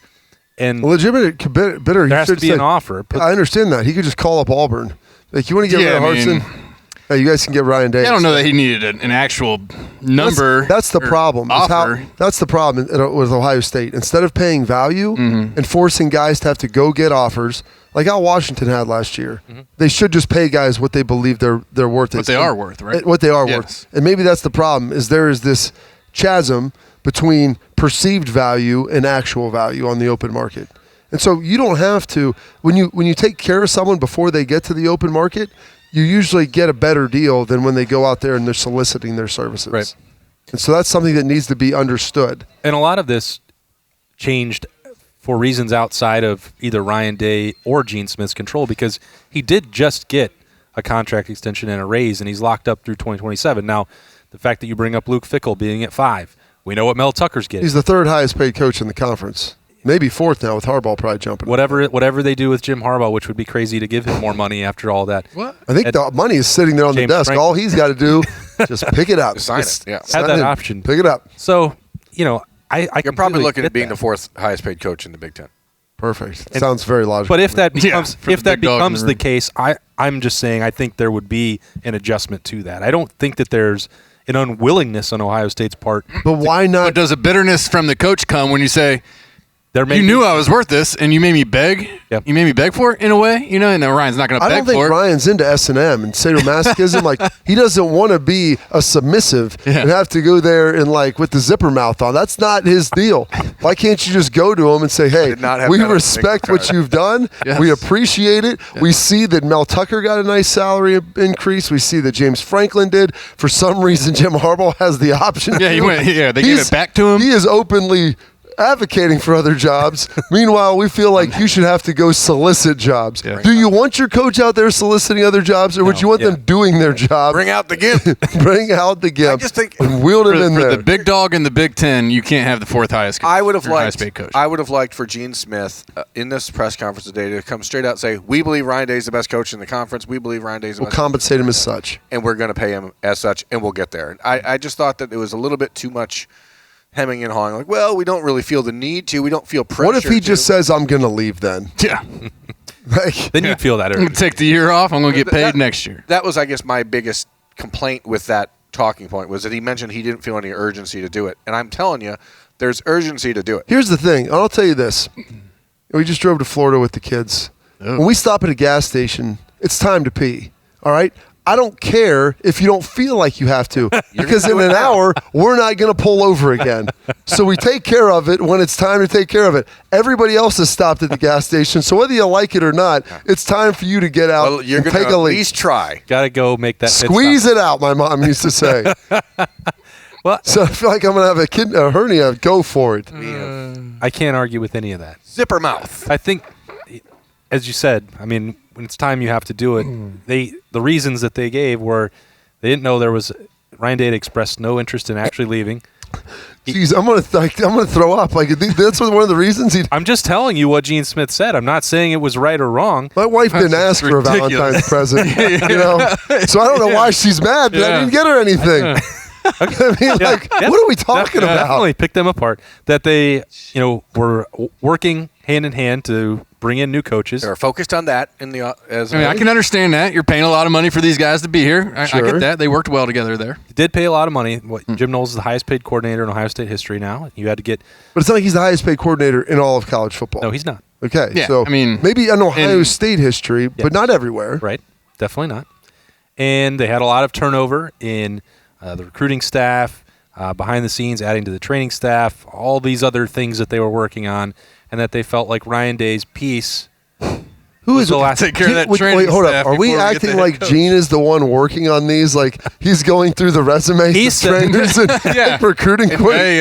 Speaker 1: And
Speaker 5: A legitimate bidder.
Speaker 1: there
Speaker 5: he
Speaker 1: has to
Speaker 5: should
Speaker 1: be
Speaker 5: say,
Speaker 1: an offer.
Speaker 5: I understand that. He could just call up Auburn. Like, you want to get rid of
Speaker 2: Yeah, I mean-
Speaker 5: Hartson? Hey, you guys can get Ryan Day.
Speaker 2: I don't know that he needed an actual number.
Speaker 5: That's the
Speaker 2: or
Speaker 5: problem. is
Speaker 2: Offer.
Speaker 5: That's the problem with Ohio State. Instead of paying value and forcing guys to have to go get offers, like Al Washington had last year, they should just pay guys what they believe their worth is.
Speaker 2: What they are worth, right?
Speaker 5: What they are
Speaker 2: Yes.
Speaker 5: worth. And maybe that's the problem, is there is this chasm between perceived value and actual value on the open market. And so you don't have to, when you take care of someone before they get to the open market, you usually get a better deal than when they go out there and they're soliciting their services.
Speaker 1: Right.
Speaker 5: And so that's something that needs to be understood.
Speaker 1: And a lot of this changed for reasons outside of either Ryan Day or Gene Smith's control, because he did just get a contract extension and a raise, and he's locked up through 2027. Now, the fact that you bring up Luke Fickell being at 5, we know what Mel Tucker's getting.
Speaker 5: He's the third highest paid coach in the conference. Maybe fourth now with Harbaugh probably jumping.
Speaker 1: Whatever they do with Jim Harbaugh, which would be crazy to give him more money after all that.
Speaker 2: What?
Speaker 5: I think the money is sitting there on
Speaker 1: James
Speaker 5: the desk.
Speaker 1: Frank-
Speaker 5: All he's got to do just pick it up.
Speaker 4: Sign
Speaker 5: Just
Speaker 4: it. Yeah.
Speaker 1: Had
Speaker 5: sign
Speaker 1: that
Speaker 5: it.
Speaker 1: option.
Speaker 5: Pick it up.
Speaker 1: So, I
Speaker 4: You're probably
Speaker 1: completely
Speaker 4: looking
Speaker 1: get
Speaker 4: at being
Speaker 1: that.
Speaker 4: the fourth highest paid coach in the Big Ten.
Speaker 5: Perfect. Sounds very logical.
Speaker 1: But if that becomes
Speaker 2: for the big dog in the
Speaker 1: the
Speaker 2: room.
Speaker 1: case, I'm just saying I think there would be an adjustment to that. I don't think that there's an unwillingness on Ohio State's part.
Speaker 5: But why
Speaker 2: But
Speaker 5: not?
Speaker 2: does a bitterness from the coach come when you say,
Speaker 1: There may
Speaker 2: you
Speaker 1: be-
Speaker 2: knew I was worth this, and you made me beg?
Speaker 1: Yep.
Speaker 2: You made me beg for it, in a way? You know, and Ryan's not going to
Speaker 5: I
Speaker 2: beg
Speaker 5: don't think
Speaker 2: for it.
Speaker 5: Ryan's into S&M and sadomasochism. Like, he doesn't want to be a submissive
Speaker 2: Yeah.
Speaker 5: and have to go there and, like, with the zipper mouth on. That's not his deal. Why can't you just go to him and say, hey,
Speaker 4: did not have
Speaker 5: we
Speaker 4: that on
Speaker 5: respect
Speaker 4: the
Speaker 5: what you've done.
Speaker 2: Yes.
Speaker 5: We appreciate it. We see that Mel Tucker got a nice salary increase. We see that James Franklin did. For some reason, Jim Harbaugh has the option.
Speaker 2: Yeah, they gave it back to him.
Speaker 5: He is openly advocating for other jobs. Meanwhile, we feel like you should have to go solicit jobs.
Speaker 2: Yeah.
Speaker 5: Do you want your coach out there soliciting other jobs, or would you want them doing their job?
Speaker 4: Bring out the gimp.
Speaker 5: Bring out the gimp.
Speaker 4: I just think-
Speaker 5: and wield it in
Speaker 2: For
Speaker 5: there.
Speaker 2: the big dog in the Big Ten, you can't have the fourth highest coach.
Speaker 4: I would have
Speaker 2: or highest
Speaker 4: liked.
Speaker 2: paid coach.
Speaker 4: I would have liked for Gene Smith in this press conference today to come straight out and say, "We believe Ryan Day is the best coach in the conference. We believe Ryan Day is the
Speaker 5: We'll
Speaker 4: best,
Speaker 5: compensate him as such.
Speaker 4: and we're going to pay him as such, and we'll get there." I just thought that it was a little bit too much hemming and hawing. Like, well, we don't really feel the need to. We don't feel pressure.
Speaker 5: What if he just
Speaker 4: to.
Speaker 5: says, I'm going to leave then?
Speaker 2: yeah.
Speaker 5: Like,
Speaker 1: Then you'd feel that
Speaker 2: I'm going
Speaker 1: urge.
Speaker 2: to take the year off. I'm going to get paid
Speaker 4: That-
Speaker 2: next year.
Speaker 4: That was, I guess, my biggest complaint with that talking point was that he mentioned he didn't feel any urgency to do it, and I'm telling you, there's urgency to do it.
Speaker 5: here's the thing. I'll tell you this. We just drove to Florida with the kids.
Speaker 2: Oh.
Speaker 5: When we stop at a gas station, it's time to pee. All right? I don't care if you don't feel like you have to, because in an hour, we're not going to pull over again. So we take care of it when it's time to take care of it. Everybody else has stopped at the gas station, so whether you like it or not, it's time for you to get out
Speaker 4: Well, you're
Speaker 5: and
Speaker 4: going
Speaker 5: take
Speaker 4: to
Speaker 5: a
Speaker 4: at
Speaker 5: leak.
Speaker 4: least try.
Speaker 1: Got to go make that pit
Speaker 5: Squeeze
Speaker 1: stop.
Speaker 5: it out, my mom used to say.
Speaker 1: Well,
Speaker 5: So I feel like I'm going to have a hernia. Go for it.
Speaker 1: I can't argue with any of that.
Speaker 4: Zipper mouth.
Speaker 1: I think, as you said, I mean, when it's time you have to do it. The reasons that they gave were they didn't know there was Ryan Day had expressed no interest in actually leaving.
Speaker 5: Jeez, I'm gonna throw up. Like that's one of the reasons he.
Speaker 1: I'm just telling you what Gene Smith said. I'm not saying it was right or wrong.
Speaker 5: My wife didn't ask for a
Speaker 2: ridiculous.
Speaker 5: Valentine's present, you know. So I don't know why she's mad. But I
Speaker 2: Yeah.
Speaker 5: didn't get her anything. I mean, like,
Speaker 1: Yeah.
Speaker 5: what are we talking about?
Speaker 1: Definitely pick them apart. That they, were working hand in hand to bring in new coaches.
Speaker 4: They're focused on that in the as.
Speaker 2: I mean, I can understand that. You're paying a lot of money for these guys to be here. I
Speaker 5: Sure.
Speaker 2: get that. They worked well together there.
Speaker 1: Did pay a lot of money. Jim Knowles is the highest paid coordinator in Ohio State history now. You had to get.
Speaker 5: But it's not like he's the highest paid coordinator in all of college football.
Speaker 1: No, he's not.
Speaker 5: Okay,
Speaker 2: Yeah,
Speaker 5: so
Speaker 2: I mean,
Speaker 5: maybe in Ohio
Speaker 2: in-
Speaker 5: State history, but not everywhere.
Speaker 1: Right. Definitely not. And they had a lot of turnover in the recruiting staff, behind the scenes, adding to the training staff, all these other things that they were working on, and that they felt like Ryan Day's piece.
Speaker 5: Who is
Speaker 1: the last?
Speaker 2: Take care of that
Speaker 5: Wait,
Speaker 2: training
Speaker 5: hold
Speaker 2: staff
Speaker 5: up. Are we
Speaker 2: before get
Speaker 5: acting
Speaker 2: the head
Speaker 5: like
Speaker 2: coach.
Speaker 5: Gene is the one working on these? Like he's going through the resumes
Speaker 1: He
Speaker 5: of
Speaker 1: said-
Speaker 5: trainers and
Speaker 2: Yeah.
Speaker 5: recruiting.
Speaker 2: Hey,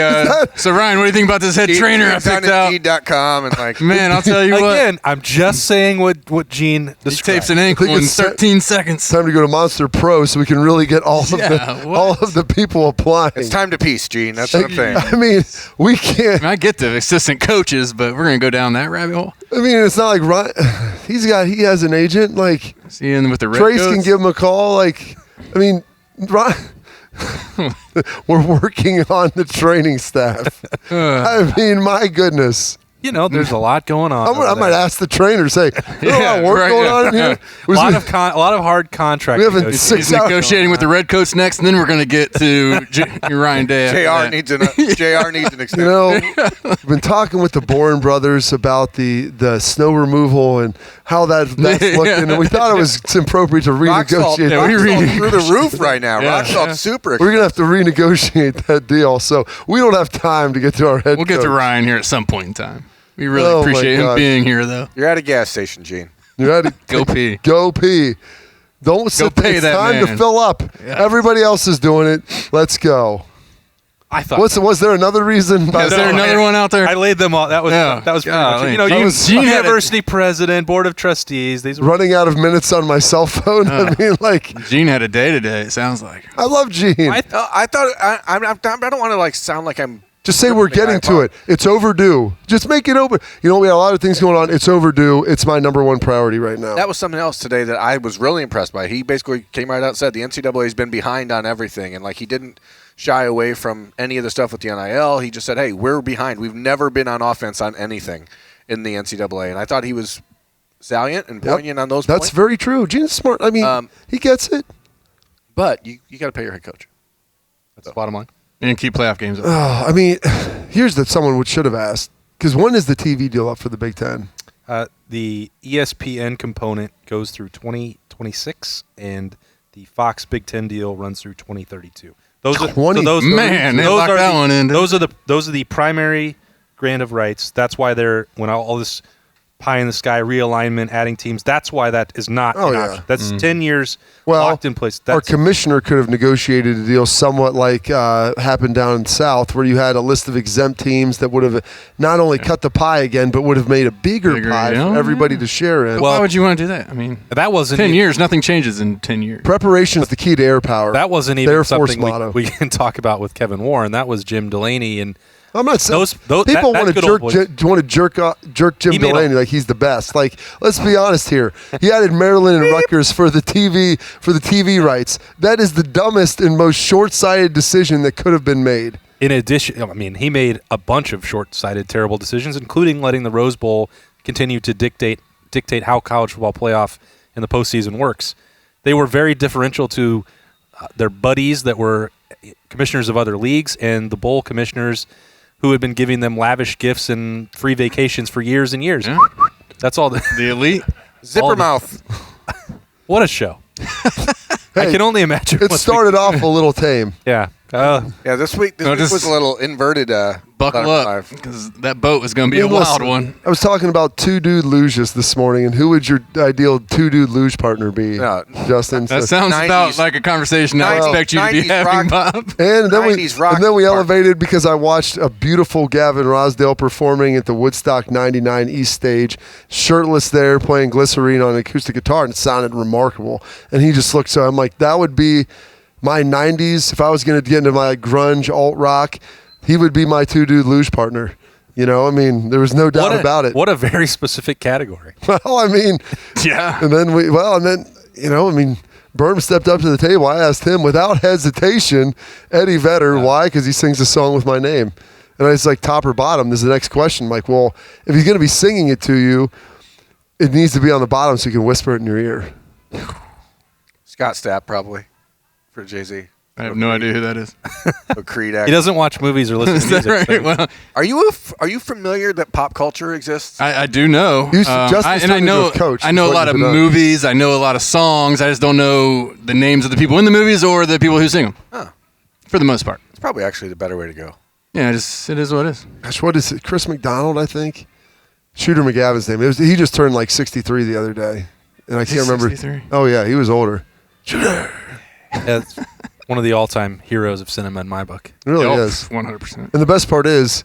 Speaker 2: so Ryan, what do you think about this head trainer I picked out?
Speaker 4: Indeed.com and like
Speaker 2: Man, I'll tell you what.
Speaker 1: Again, I'm just saying what Gene
Speaker 2: He
Speaker 1: described.
Speaker 2: tapes an ankle
Speaker 5: think
Speaker 2: in
Speaker 5: it's
Speaker 2: 13 seconds.
Speaker 5: time to go to Monster Pro so we can really get all of
Speaker 2: Yeah, what?
Speaker 5: all of the people applying.
Speaker 4: it's time to peace, Gene. That's what I'm saying.
Speaker 5: I mean, we can't.
Speaker 2: I get the assistant coaches, but we're gonna go down that rabbit hole.
Speaker 5: I mean, it's not like Ryan, he has an agent. Like
Speaker 2: See you in with the red
Speaker 5: Trace
Speaker 2: coats.
Speaker 5: can give him a call. Like, I mean, Ryan, we're working on the training staff. I mean, my goodness.
Speaker 1: There's a lot going on. over
Speaker 5: I might
Speaker 1: there.
Speaker 5: ask the trainer. Say, there's a lot of work
Speaker 2: right,
Speaker 5: going
Speaker 2: yeah.
Speaker 5: on in here.
Speaker 1: a lot of hard contract.
Speaker 5: We haven't
Speaker 1: negotiations.
Speaker 5: six
Speaker 2: He's
Speaker 5: hours.
Speaker 2: negotiating with the red coats next, and then we're gonna get to Ryan Day. after
Speaker 4: JR
Speaker 2: that.
Speaker 4: needs an extension.
Speaker 5: You know, we've been talking with the Bourne brothers about the snow removal and how that's
Speaker 2: Yeah.
Speaker 5: looking, and we thought it was appropriate to
Speaker 4: Rock salt,
Speaker 5: renegotiate.
Speaker 2: Yeah, we
Speaker 4: rock salt
Speaker 2: renegotiate.
Speaker 4: through the roof right now.
Speaker 2: Yeah.
Speaker 4: Rock salt's super.
Speaker 5: We're gonna have to renegotiate that deal, so we don't have time to get to our head.
Speaker 2: We'll get to
Speaker 5: coach.
Speaker 2: Ryan here at some point in time. We really
Speaker 5: Oh, my
Speaker 2: appreciate him
Speaker 5: gosh.
Speaker 2: being here, though.
Speaker 4: You're at a gas station, Gene.
Speaker 5: You ready?
Speaker 2: Go pee.
Speaker 5: Go pee. Don't sit there.
Speaker 2: pay
Speaker 5: It's
Speaker 2: that
Speaker 5: time to
Speaker 2: man.
Speaker 5: fill up.
Speaker 2: Yeah.
Speaker 5: Everybody else is doing it. Let's go.
Speaker 1: I thought.
Speaker 5: Was there another reason?
Speaker 2: Is there another one out there?
Speaker 1: I laid them all. That was
Speaker 2: Yeah.
Speaker 1: that was pretty
Speaker 2: Golly.
Speaker 1: much it.
Speaker 2: That was- Gene had a-
Speaker 1: university president, board of trustees. These were
Speaker 5: Running out of minutes on my cell phone. I mean, like,
Speaker 2: Gene had a day today. It sounds like.
Speaker 5: I love Gene.
Speaker 4: I thought I don't want to like sound like I'm.
Speaker 5: Just say we're getting to it. It's overdue. Just make it open. We had a lot of things going on. It's overdue. It's my number one priority right now.
Speaker 4: That was something else today that I was really impressed by. He basically came right out and said the NCAA has been behind on everything, and like he didn't shy away from any of the stuff with the NIL. He just said, "Hey, we're behind. We've never been on offense on anything." in the NCAA, and I thought he was salient and poignant on those
Speaker 5: That's
Speaker 4: points.
Speaker 5: very true. Gene's smart. I mean, he gets it.
Speaker 4: But you got to pay your head coach.
Speaker 1: That's the bottom line.
Speaker 2: And keep playoff games up.
Speaker 5: I mean, here's that someone should have asked. Because when is the TV deal up for the Big Ten?
Speaker 1: The ESPN component goes through 2026, and the Fox Big Ten deal runs through 2032. Those are
Speaker 2: they locked that one in.
Speaker 1: Those are the primary grant of rights. That's why they're when all this pie in the sky realignment, adding teams. That's why that is not an option. That's 10 years locked in place.
Speaker 5: Our commissioner could have negotiated a deal somewhat like happened down in South, where you had a list of exempt teams that would have not only cut the pie again, but would have made a bigger pie for everybody to share in.
Speaker 2: But why would you want to do that? I mean,
Speaker 1: that wasn't
Speaker 2: 10 years. Nothing changes in 10 years.
Speaker 5: Preparation is the key to air power.
Speaker 1: That wasn't even
Speaker 5: their
Speaker 1: something
Speaker 5: motto.
Speaker 1: we can talk about with Kevin Warren. That was Jim Delaney and.
Speaker 5: I'm not saying
Speaker 1: those
Speaker 5: people want to jerk Jim Delaney like he's the best. Like, let's be honest here. He added Maryland and Rutgers for the TV rights. That is the dumbest and most short-sighted decision that could have been made.
Speaker 1: In addition, I mean, he made a bunch of short-sighted, terrible decisions, including letting the Rose Bowl continue to dictate how college football playoff in the postseason works. They were very differential to their buddies that were commissioners of other leagues and the bowl commissioners who had been giving them lavish gifts and free vacations for years and years. Yeah. That's all.
Speaker 2: The elite.
Speaker 4: Zipper mouth.
Speaker 1: What a show. I can only imagine.
Speaker 5: It started off a little tame.
Speaker 1: Yeah.
Speaker 4: This week was a little inverted.
Speaker 2: Buckle up, because that boat was going to be a wild one.
Speaker 5: I was talking about two-dude luges this morning, and who would your ideal two-dude luge partner be, Justin?
Speaker 2: That sounds 90s, about like a conversation I expect you to be having, Bob.
Speaker 5: And then we elevated because I watched a beautiful Gavin Rosdale performing at the Woodstock 99 East Stage, shirtless there, playing Glycerine on an acoustic guitar, and it sounded remarkable. And he just looked I'm like, that would be my 90s. If I was going to get into my grunge, alt-rock, he would be my two-dude luge partner. You know, I mean, there was no doubt about it.
Speaker 1: What a very specific category.
Speaker 5: Well, I mean,
Speaker 2: yeah.
Speaker 5: And then Birm stepped up to the table. I asked him without hesitation, Eddie Vedder, why? Because he sings a song with my name. And I was like, top or bottom? This is the next question. I'm like, well, if he's going to be singing it to you, it needs to be on the bottom so you can whisper it in your ear.
Speaker 4: Scott Stapp, probably, for Jay-Z.
Speaker 2: I have no idea who that is.
Speaker 4: A Creed actor.
Speaker 1: He doesn't watch movies or listen to music.
Speaker 2: Right? Well,
Speaker 4: are you familiar that pop culture exists?
Speaker 2: I do know. I know a lot of movies. I know a lot of songs. I just don't know the names of the people in the movies or the people who sing them.
Speaker 4: Huh.
Speaker 2: For the most part.
Speaker 4: It's probably actually the better way to go.
Speaker 2: Yeah, it is what it is.
Speaker 5: Gosh, what is it? Chris McDonald, I think. Shooter McGavin's name. He just turned like 63 the other day, and I can't remember. 63? Oh yeah, he was older. Shooter.
Speaker 1: Yeah, it's one of the all-time heroes of cinema in my book.
Speaker 5: It really is.
Speaker 2: 100%.
Speaker 5: And the best part is,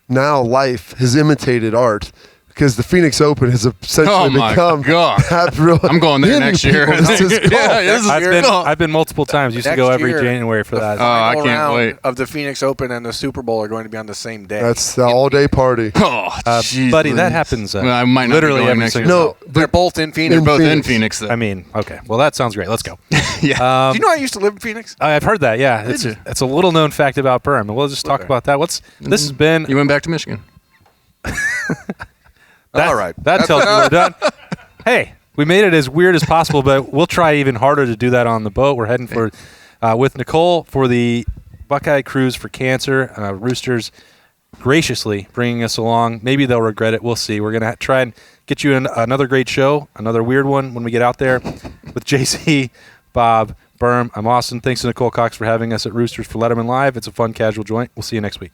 Speaker 5: now life has imitated art. Because the Phoenix Open has essentially become that real.
Speaker 2: I'm going there next year.
Speaker 1: I've been multiple times. Used to go every January for that.
Speaker 2: I can't wait.
Speaker 4: Of the Phoenix Open and the Super Bowl are going to be on the same day.
Speaker 5: That's the all-day party.
Speaker 1: Buddy, that happens.
Speaker 2: I might not
Speaker 1: literally
Speaker 2: be
Speaker 1: every
Speaker 2: single.
Speaker 5: No,
Speaker 4: they're both in Phoenix.
Speaker 2: They're both in Phoenix.
Speaker 1: I mean, okay. Well, that sounds great. Let's go.
Speaker 2: Yeah.
Speaker 4: Do you know I used to live in Phoenix?
Speaker 1: I've heard that. Yeah, it's a little-known fact about Birm, and we'll just talk about that. This has been.
Speaker 2: You went back to Michigan.
Speaker 4: All right.
Speaker 1: That tells you we're done. Hey, we made it as weird as possible, but we'll try even harder to do that on the boat. We're heading for with Nicole for the Buckeye Cruise for Cancer. Roosters graciously bringing us along. Maybe they'll regret it. We'll see. We're going to try and get you another great show, another weird one when we get out there with JC, Bob, Birm. I'm Austin. Thanks to Nicole Cox for having us at Roosters for Lettermen Live. It's a fun, casual joint. We'll see you next week.